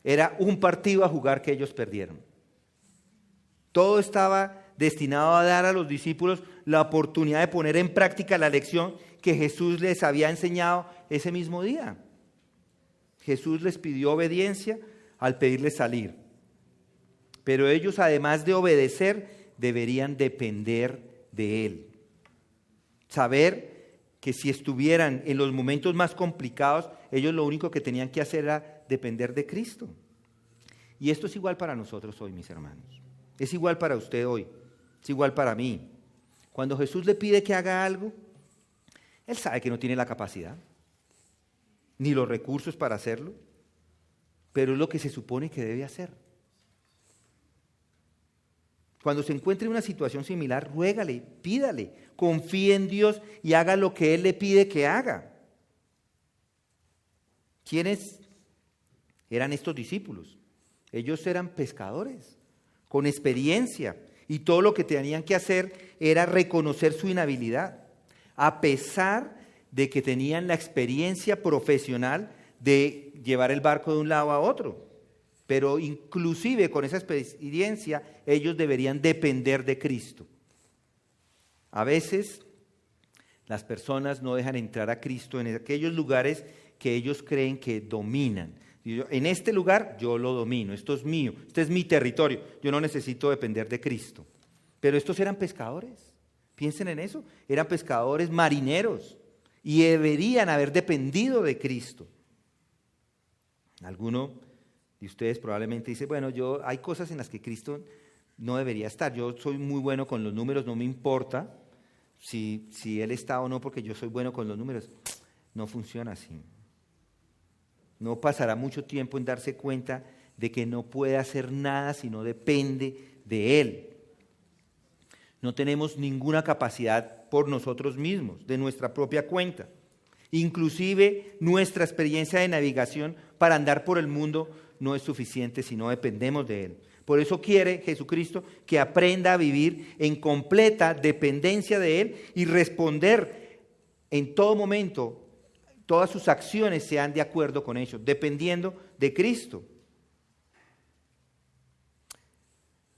Era un partido a jugar que ellos perdieron. Todo estaba destinado a dar a los discípulos la oportunidad de poner en práctica la lección que Jesús les había enseñado ese mismo día. Jesús les pidió obediencia al pedirles salir. Pero ellos, además de obedecer, deberían depender de Él. Saber que si estuvieran en los momentos más complicados, ellos lo único que tenían que hacer era depender de Cristo. Y esto es igual para nosotros hoy, mis hermanos. Es igual para usted hoy. Es igual para mí. Cuando Jesús le pide que haga algo, Él sabe que no tiene la capacidad, ni los recursos para hacerlo, pero es lo que se supone que debe hacer. Cuando se encuentre en una situación similar, ruégale, pídale, confíe en Dios y haga lo que Él le pide que haga. ¿Quiénes eran estos discípulos? Ellos eran pescadores, con experiencia, y todo lo que tenían que hacer era reconocer su inhabilidad, a pesar de que tenían la experiencia profesional de llevar el barco de un lado a otro. Pero inclusive con esa experiencia ellos deberían depender de Cristo. A veces las personas no dejan entrar a Cristo en aquellos lugares que ellos creen que dominan. En este lugar yo lo domino, esto es mío, este es mi territorio, yo no necesito depender de Cristo. Pero estos eran pescadores, piensen en eso, eran pescadores marineros y deberían haber dependido de Cristo. Alguno y ustedes probablemente dicen, bueno, hay cosas en las que Cristo no debería estar. Yo soy muy bueno con los números, no me importa si Él está o no, porque yo soy bueno con los números. No funciona así. No pasará mucho tiempo en darse cuenta de que no puede hacer nada si no depende de Él. No tenemos ninguna capacidad por nosotros mismos, de nuestra propia cuenta. Inclusive nuestra experiencia de navegación para andar por el mundo no es suficiente si no dependemos de Él. Por eso quiere Jesucristo que aprenda a vivir en completa dependencia de Él y responder en todo momento, todas sus acciones sean de acuerdo con ellos, dependiendo de Cristo.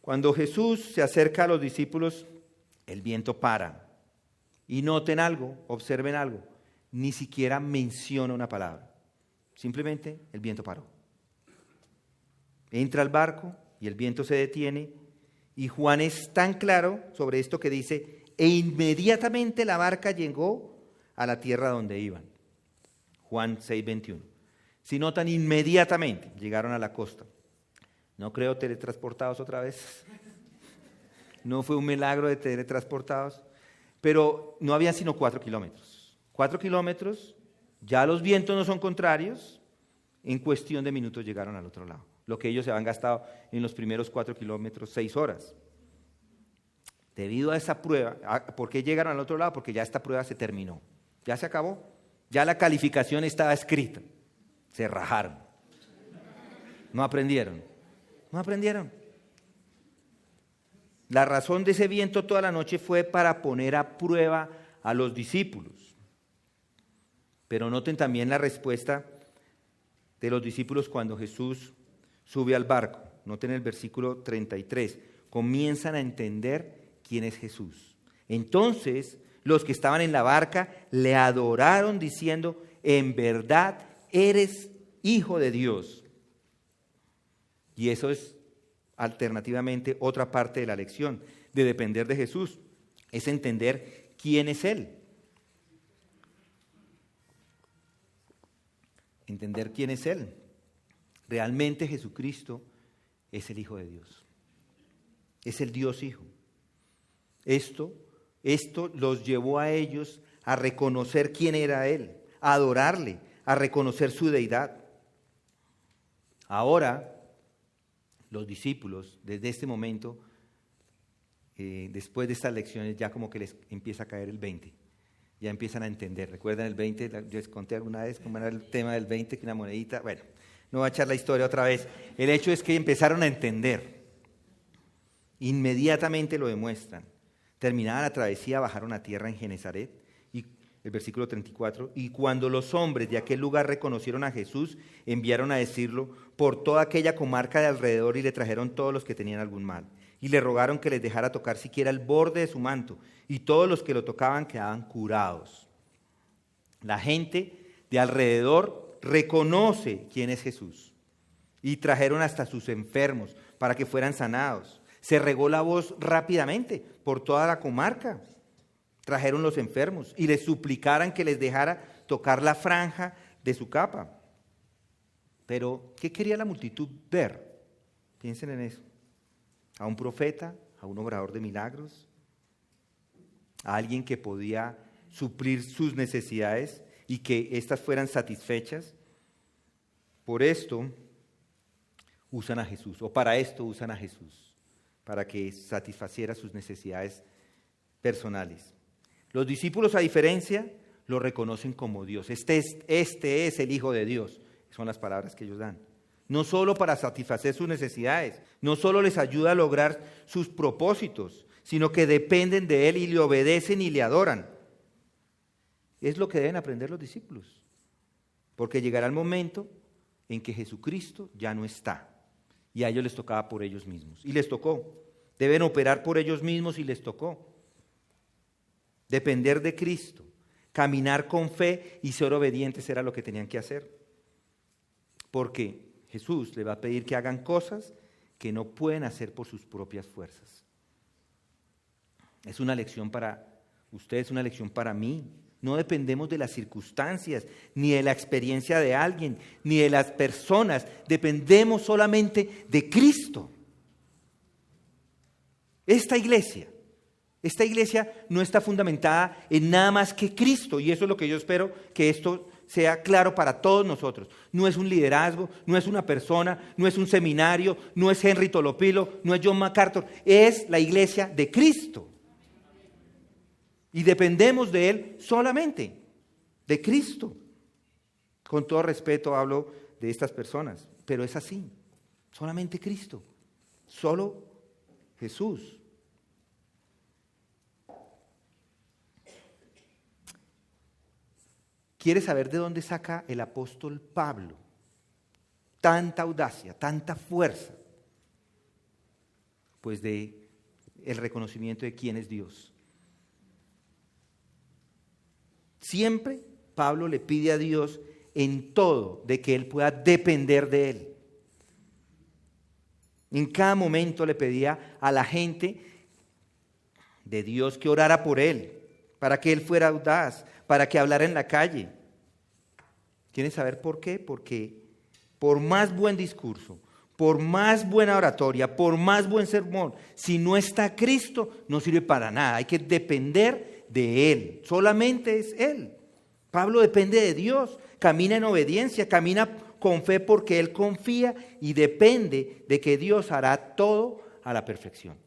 Cuando Jesús se acerca a los discípulos, el viento para. Y noten algo, observen algo, ni siquiera menciona una palabra. Simplemente el viento paró. Entra al barco y el viento se detiene. Y Juan es tan claro sobre esto que dice, e inmediatamente la barca llegó a la tierra donde iban. Juan 6:21. Si notan, inmediatamente llegaron a la costa. No creo teletransportados otra vez. No fue un milagro de teletransportados. Pero no habían sino 4 kilómetros. 4 kilómetros, ya los vientos no son contrarios. En cuestión de minutos llegaron al otro lado. Lo que ellos se habían gastado en los primeros 4 kilómetros, 6 horas. Debido a esa prueba, ¿por qué llegaron al otro lado? Porque ya esta prueba se terminó. Ya se acabó. Ya la calificación estaba escrita. Se rajaron. No aprendieron. No aprendieron. La razón de ese viento toda la noche fue para poner a prueba a los discípulos. Pero noten también la respuesta de los discípulos cuando Jesús sube al barco. Noten el versículo 33. Comienzan a entender quién es Jesús. Entonces, los que estaban en la barca le adoraron diciendo, en verdad eres hijo de Dios. Y eso es alternativamente otra parte de la lección de depender de Jesús, es entender quién es Él. Entender quién es Él. Realmente Jesucristo es el Hijo de Dios. Es el Dios Hijo. Esto los llevó a ellos a reconocer quién era Él, a adorarle, a reconocer su deidad. Ahora, los discípulos, desde este momento, después de estas lecciones, ya como que les empieza a caer el 20. Ya empiezan a entender. ¿Recuerdan el 20? Yo les conté alguna vez cómo era el tema del 20, que una monedita. Bueno, no voy a echar la historia otra vez. El hecho es que empezaron a entender. Inmediatamente lo demuestran. Terminada la travesía, bajaron a tierra en Genezaret. Y el versículo 34, y cuando los hombres de aquel lugar reconocieron a Jesús, enviaron a decirlo por toda aquella comarca de alrededor y le trajeron todos los que tenían algún mal. Y le rogaron que les dejara tocar siquiera el borde de su manto, y todos los que lo tocaban quedaban curados. La gente de alrededor reconoce quién es Jesús, y trajeron hasta sus enfermos para que fueran sanados. Se regó la voz rápidamente por toda la comarca. Trajeron los enfermos y les suplicaran que les dejara tocar la franja de su capa. Pero, ¿qué quería la multitud ver? Piensen en eso. ¿A un profeta? ¿A un obrador de milagros? ¿A alguien que podía suplir sus necesidades y que éstas fueran satisfechas? Por esto usan a Jesús, o para esto usan a Jesús, para que satisfaciera sus necesidades personales. Los discípulos, a diferencia, lo reconocen como Dios. Este es el Hijo de Dios. Son las palabras que ellos dan. No solo para satisfacer sus necesidades, no solo les ayuda a lograr sus propósitos, sino que dependen de Él y le obedecen y le adoran. Es lo que deben aprender los discípulos. Porque llegará el momento en que Jesucristo ya no está. Y a ellos les tocaba por ellos mismos. Y les tocó. Deben operar por ellos mismos y les tocó. Depender de Cristo, caminar con fe y ser obedientes era lo que tenían que hacer. Porque Jesús le va a pedir que hagan cosas que no pueden hacer por sus propias fuerzas. Es una lección para ustedes, una lección para mí. No dependemos de las circunstancias, ni de la experiencia de alguien, ni de las personas. Dependemos solamente de Cristo. Esta iglesia no está fundamentada en nada más que Cristo, y eso es lo que yo espero que esto sea claro para todos nosotros. No es un liderazgo, no es una persona, no es un seminario, no es Henry Tolopilo, no es John MacArthur, es la iglesia de Cristo. Y dependemos de Él solamente, de Cristo. Con todo respeto hablo de estas personas, pero es así, solamente Cristo, solo Jesús. ¿Quieres saber de dónde saca el apóstol Pablo tanta audacia, tanta fuerza? Pues de el reconocimiento de quién es Dios. Siempre Pablo le pide a Dios en todo de que él pueda depender de Él. En cada momento le pedía a la gente de Dios que orara por él, para que él fuera audaz, para que hablara en la calle. ¿Quieren saber por qué? Porque por más buen discurso, por más buena oratoria, por más buen sermón, si no está Cristo, no sirve para nada. Hay que depender de Él. Solamente es Él. Pablo depende de Dios, camina en obediencia, camina con fe porque él confía y depende de que Dios hará todo a la perfección.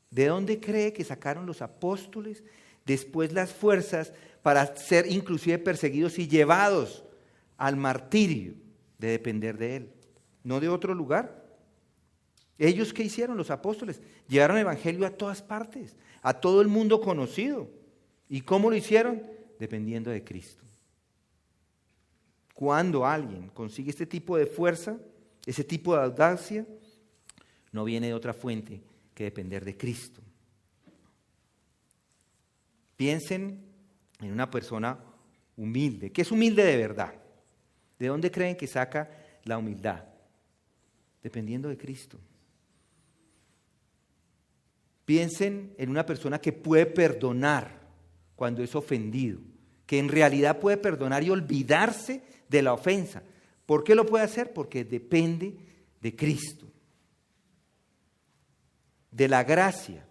¿De dónde cree que sacaron los apóstoles después las fuerzas para ser inclusive perseguidos y llevados al martirio? De depender de Él, no de otro lugar. ¿Ellos qué hicieron los apóstoles? Llevaron el evangelio a todas partes, a todo el mundo conocido. ¿Y cómo lo hicieron? Dependiendo de Cristo. Cuando alguien consigue este tipo de fuerza, ese tipo de audacia, no viene de otra fuente que depender de Cristo. Piensen en una persona humilde. ¿Qué es humilde de verdad? ¿De dónde creen que saca la humildad? Dependiendo de Cristo. Piensen en una persona que puede perdonar cuando es ofendido, que en realidad puede perdonar y olvidarse de la ofensa. ¿Por qué lo puede hacer? Porque depende de Cristo, de la gracia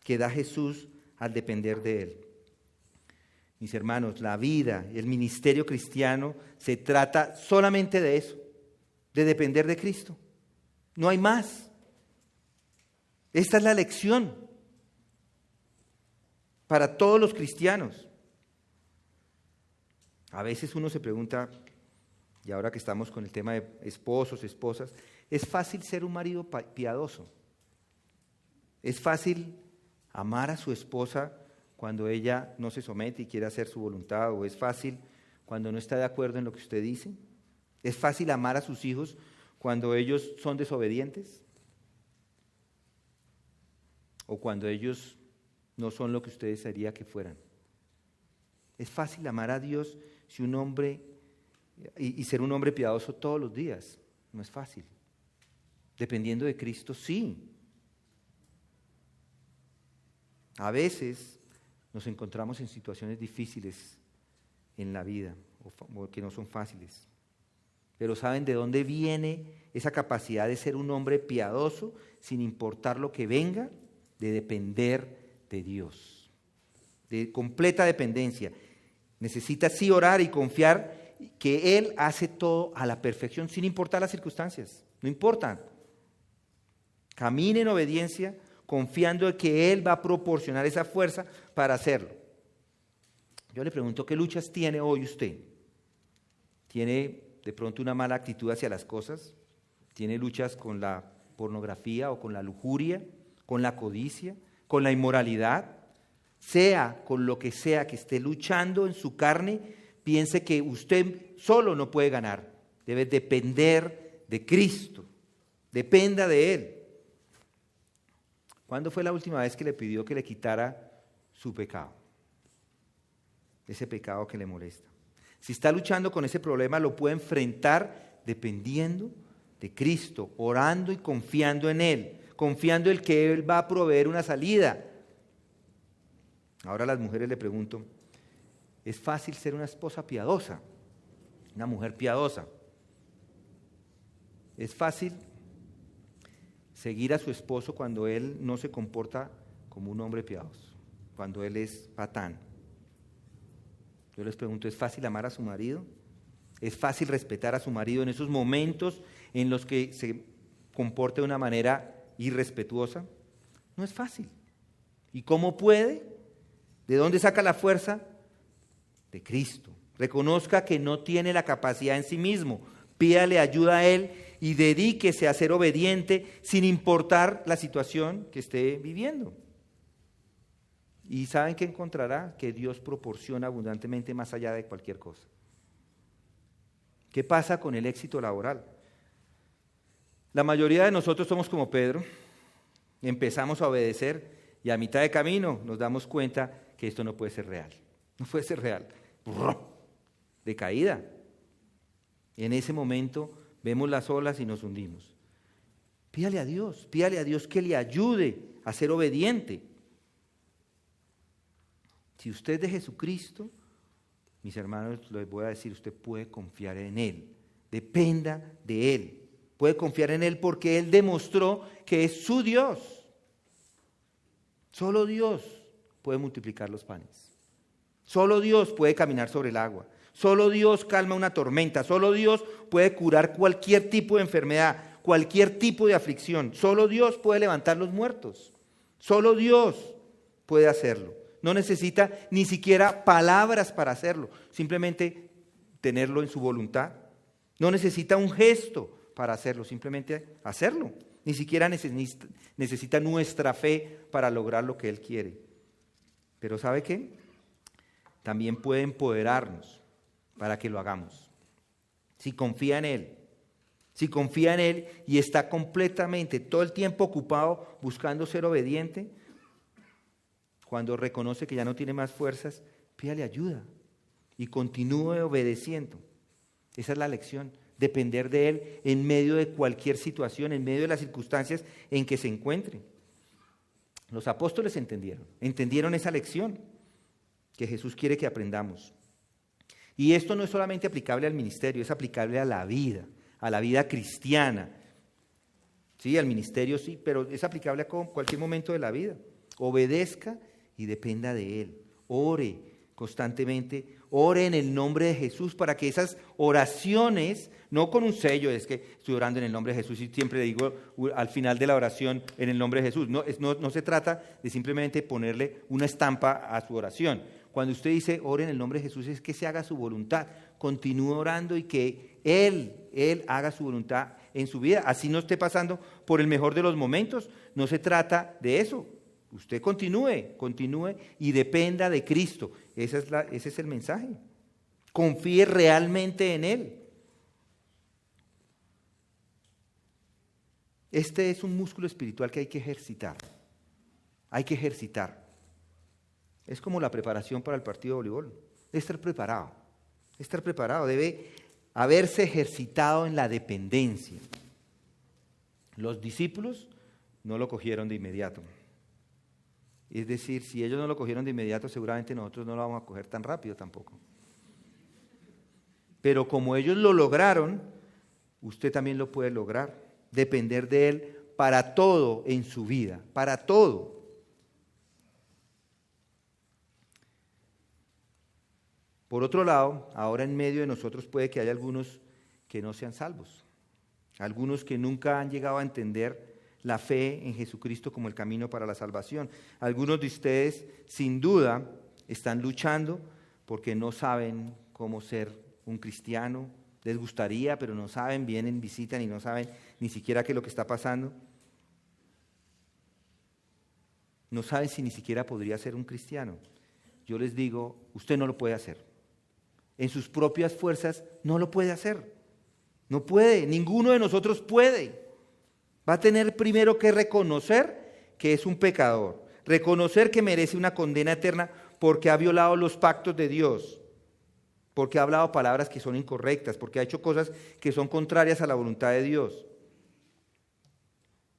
que da Jesús al depender de Él. Mis hermanos, la vida y el ministerio cristiano se trata solamente de eso, de depender de Cristo. No hay más. Esta es la lección para todos los cristianos. A veces uno se pregunta, y ahora que estamos con el tema de esposos, esposas, ¿es fácil ser un marido piadoso? ¿Es fácil amar a su esposa cuando ella no se somete y quiere hacer su voluntad? ¿O es fácil cuando no está de acuerdo en lo que usted dice? ¿Es fácil amar a sus hijos cuando ellos son desobedientes? ¿O cuando ellos no son lo que usted desearía que fueran? ¿Es fácil amar a Dios si un hombre y ser un hombre piadoso todos los días? No es fácil. Dependiendo de Cristo, sí. A veces nos encontramos en situaciones difíciles en la vida o que no son fáciles. Pero ¿saben de dónde viene esa capacidad de ser un hombre piadoso sin importar lo que venga? De depender de Dios, de completa dependencia. Necesita sí orar y confiar que Él hace todo a la perfección sin importar las circunstancias, no importa. Camine en obediencia confiando en que Él va a proporcionar esa fuerza para hacerlo. Yo le pregunto, ¿qué luchas tiene hoy usted? ¿Tiene de pronto una mala actitud hacia las cosas? ¿Tiene luchas con la pornografía o con la lujuria? ¿Con la codicia? ¿Con la inmoralidad? Sea con lo que sea que esté luchando en su carne, piense que usted solo no puede ganar. Debe depender de Cristo. Dependa de Él. ¿Cuándo fue la última vez que le pidió que le quitara su pecado? Ese pecado que le molesta. Si está luchando con ese problema, lo puede enfrentar dependiendo de Cristo, orando y confiando en Él, confiando en que Él va a proveer una salida. Ahora a las mujeres le pregunto, ¿es fácil ser una esposa piadosa? Una mujer piadosa. ¿Es fácil seguir a su esposo cuando él no se comporta como un hombre piadoso? Cuando él es patán. Yo les pregunto, ¿es fácil amar a su marido? ¿Es fácil respetar a su marido en esos momentos en los que se comporta de una manera irrespetuosa? No es fácil. ¿Y cómo puede? ¿De dónde saca la fuerza? De Cristo. Reconozca que no tiene la capacidad en sí mismo. Pídale ayuda a Él y dedíquese a ser obediente sin importar la situación que esté viviendo. Y ¿saben qué encontrará? Que Dios proporciona abundantemente más allá de cualquier cosa. ¿Qué pasa con el éxito laboral? La mayoría de nosotros somos como Pedro. Empezamos a obedecer y a mitad de camino nos damos cuenta que esto no puede ser real. No puede ser real. De caída. En ese momento vemos las olas y nos hundimos. Pídale a Dios que le ayude a ser obediente. Si usted es de Jesucristo, mis hermanos, les voy a decir, usted puede confiar en Él. Dependa de Él. Puede confiar en Él porque Él demostró que es su Dios. Solo Dios puede multiplicar los panes. Solo Dios puede caminar sobre el agua. Solo Dios calma una tormenta. Solo Dios puede curar cualquier tipo de enfermedad, cualquier tipo de aflicción. Solo Dios puede levantar los muertos. Solo Dios puede hacerlo. No necesita ni siquiera palabras para hacerlo. Simplemente tenerlo en su voluntad. No necesita un gesto para hacerlo. Simplemente hacerlo. Ni siquiera necesita nuestra fe para lograr lo que Él quiere. Pero ¿sabe qué? También puede empoderarnos para que lo hagamos. Si confía en Él. Si confía en Él y está completamente todo el tiempo ocupado buscando ser obediente, cuando reconoce que ya no tiene más fuerzas, pídale ayuda. y continúe obedeciendo. Esa es la lección, depender de Él en medio de cualquier situación, en medio de las circunstancias en que se encuentre. Los apóstoles entendieron esa lección que Jesús quiere que aprendamos. Y esto no es solamente aplicable al ministerio, es aplicable a la vida cristiana. Sí, al ministerio sí, pero es aplicable a cualquier momento de la vida. Obedezca y dependa de Él. Ore constantemente, ore en el nombre de Jesús para que esas oraciones, no con un sello, es que estoy orando en el nombre de Jesús y siempre digo al final de la oración en el nombre de Jesús. No se trata de simplemente ponerle una estampa a su oración. Cuando usted dice ore en el nombre de Jesús es que se haga su voluntad, continúe orando y que Él haga su voluntad en su vida. Así no esté pasando por el mejor de los momentos, no se trata de eso. Usted continúe y dependa de Cristo. Ese es el mensaje. Confíe realmente en Él. Este es un músculo espiritual que hay que ejercitar. Hay que ejercitar. Es como la preparación para el partido de voleibol. Debe estar preparado. Debe haberse ejercitado en la dependencia. Los discípulos no lo cogieron de inmediato. Es decir, si ellos no lo cogieron de inmediato, seguramente nosotros no lo vamos a coger tan rápido tampoco. Pero como ellos lo lograron, usted también lo puede lograr. Depender de Él para todo en su vida, para todo. Por otro lado, ahora en medio de nosotros puede que haya algunos que no sean salvos. Algunos que nunca han llegado a entender la fe en Jesucristo como el camino para la salvación. Algunos de ustedes, sin duda, están luchando porque no saben cómo ser un cristiano. Les gustaría, pero no saben, vienen, visitan y no saben ni siquiera qué es lo que está pasando. No saben si ni siquiera podría ser un cristiano. Yo les digo, usted no lo puede hacer. En sus propias fuerzas no lo puede hacer. No puede, ninguno de nosotros puede. Va a tener primero que reconocer que es un pecador, reconocer que merece una condena eterna porque ha violado los pactos de Dios, porque ha hablado palabras que son incorrectas, porque ha hecho cosas que son contrarias a la voluntad de Dios.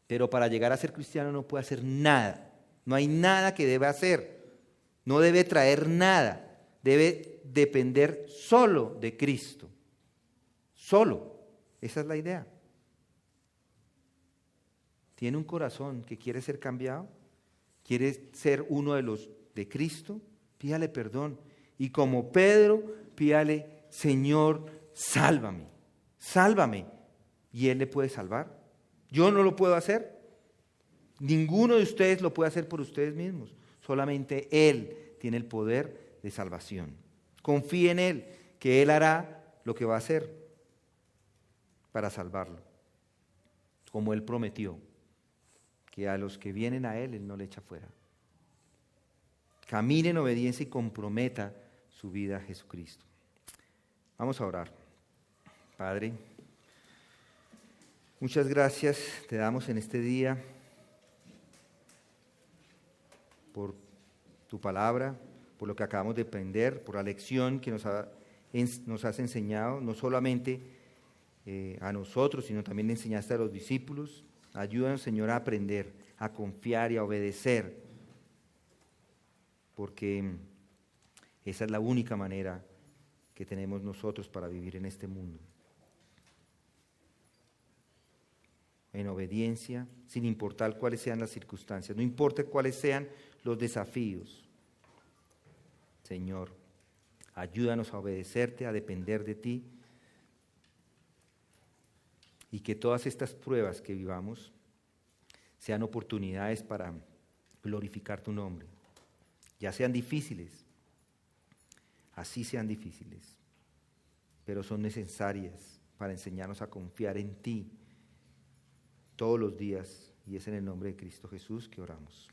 Pero para llegar a ser cristiano no puede hacer nada, no hay nada que deba hacer, no debe traer nada, debe depender solo de Cristo, solo, esa es la idea. ¿Tiene un corazón que quiere ser cambiado? ¿Quiere ser uno de los de Cristo? Pídale perdón. Y como Pedro, pídale, Señor, sálvame, sálvame. Y Él le puede salvar. Yo no lo puedo hacer. Ninguno de ustedes lo puede hacer por ustedes mismos. Solamente Él tiene el poder de salvación. Confíe en Él, que Él hará lo que va a hacer para salvarlo. Como Él prometió. Que a los que vienen a Él no le echa fuera. Camine en obediencia y comprometa su vida a Jesucristo. Vamos a orar. Padre, muchas gracias te damos en este día por tu palabra, por lo que acabamos de aprender, por la lección que nos has enseñado, no solamente a nosotros, sino también le enseñaste a los discípulos. Ayúdanos, Señor, a aprender, a confiar y a obedecer, porque esa es la única manera que tenemos nosotros para vivir en este mundo. En obediencia, sin importar cuáles sean las circunstancias, no importa cuáles sean los desafíos. Señor, ayúdanos a obedecerte, a depender de ti, y que todas estas pruebas que vivamos sean oportunidades para glorificar tu nombre. Ya sean difíciles, así sean difíciles, pero son necesarias para enseñarnos a confiar en ti todos los días, y es en el nombre de Cristo Jesús que oramos.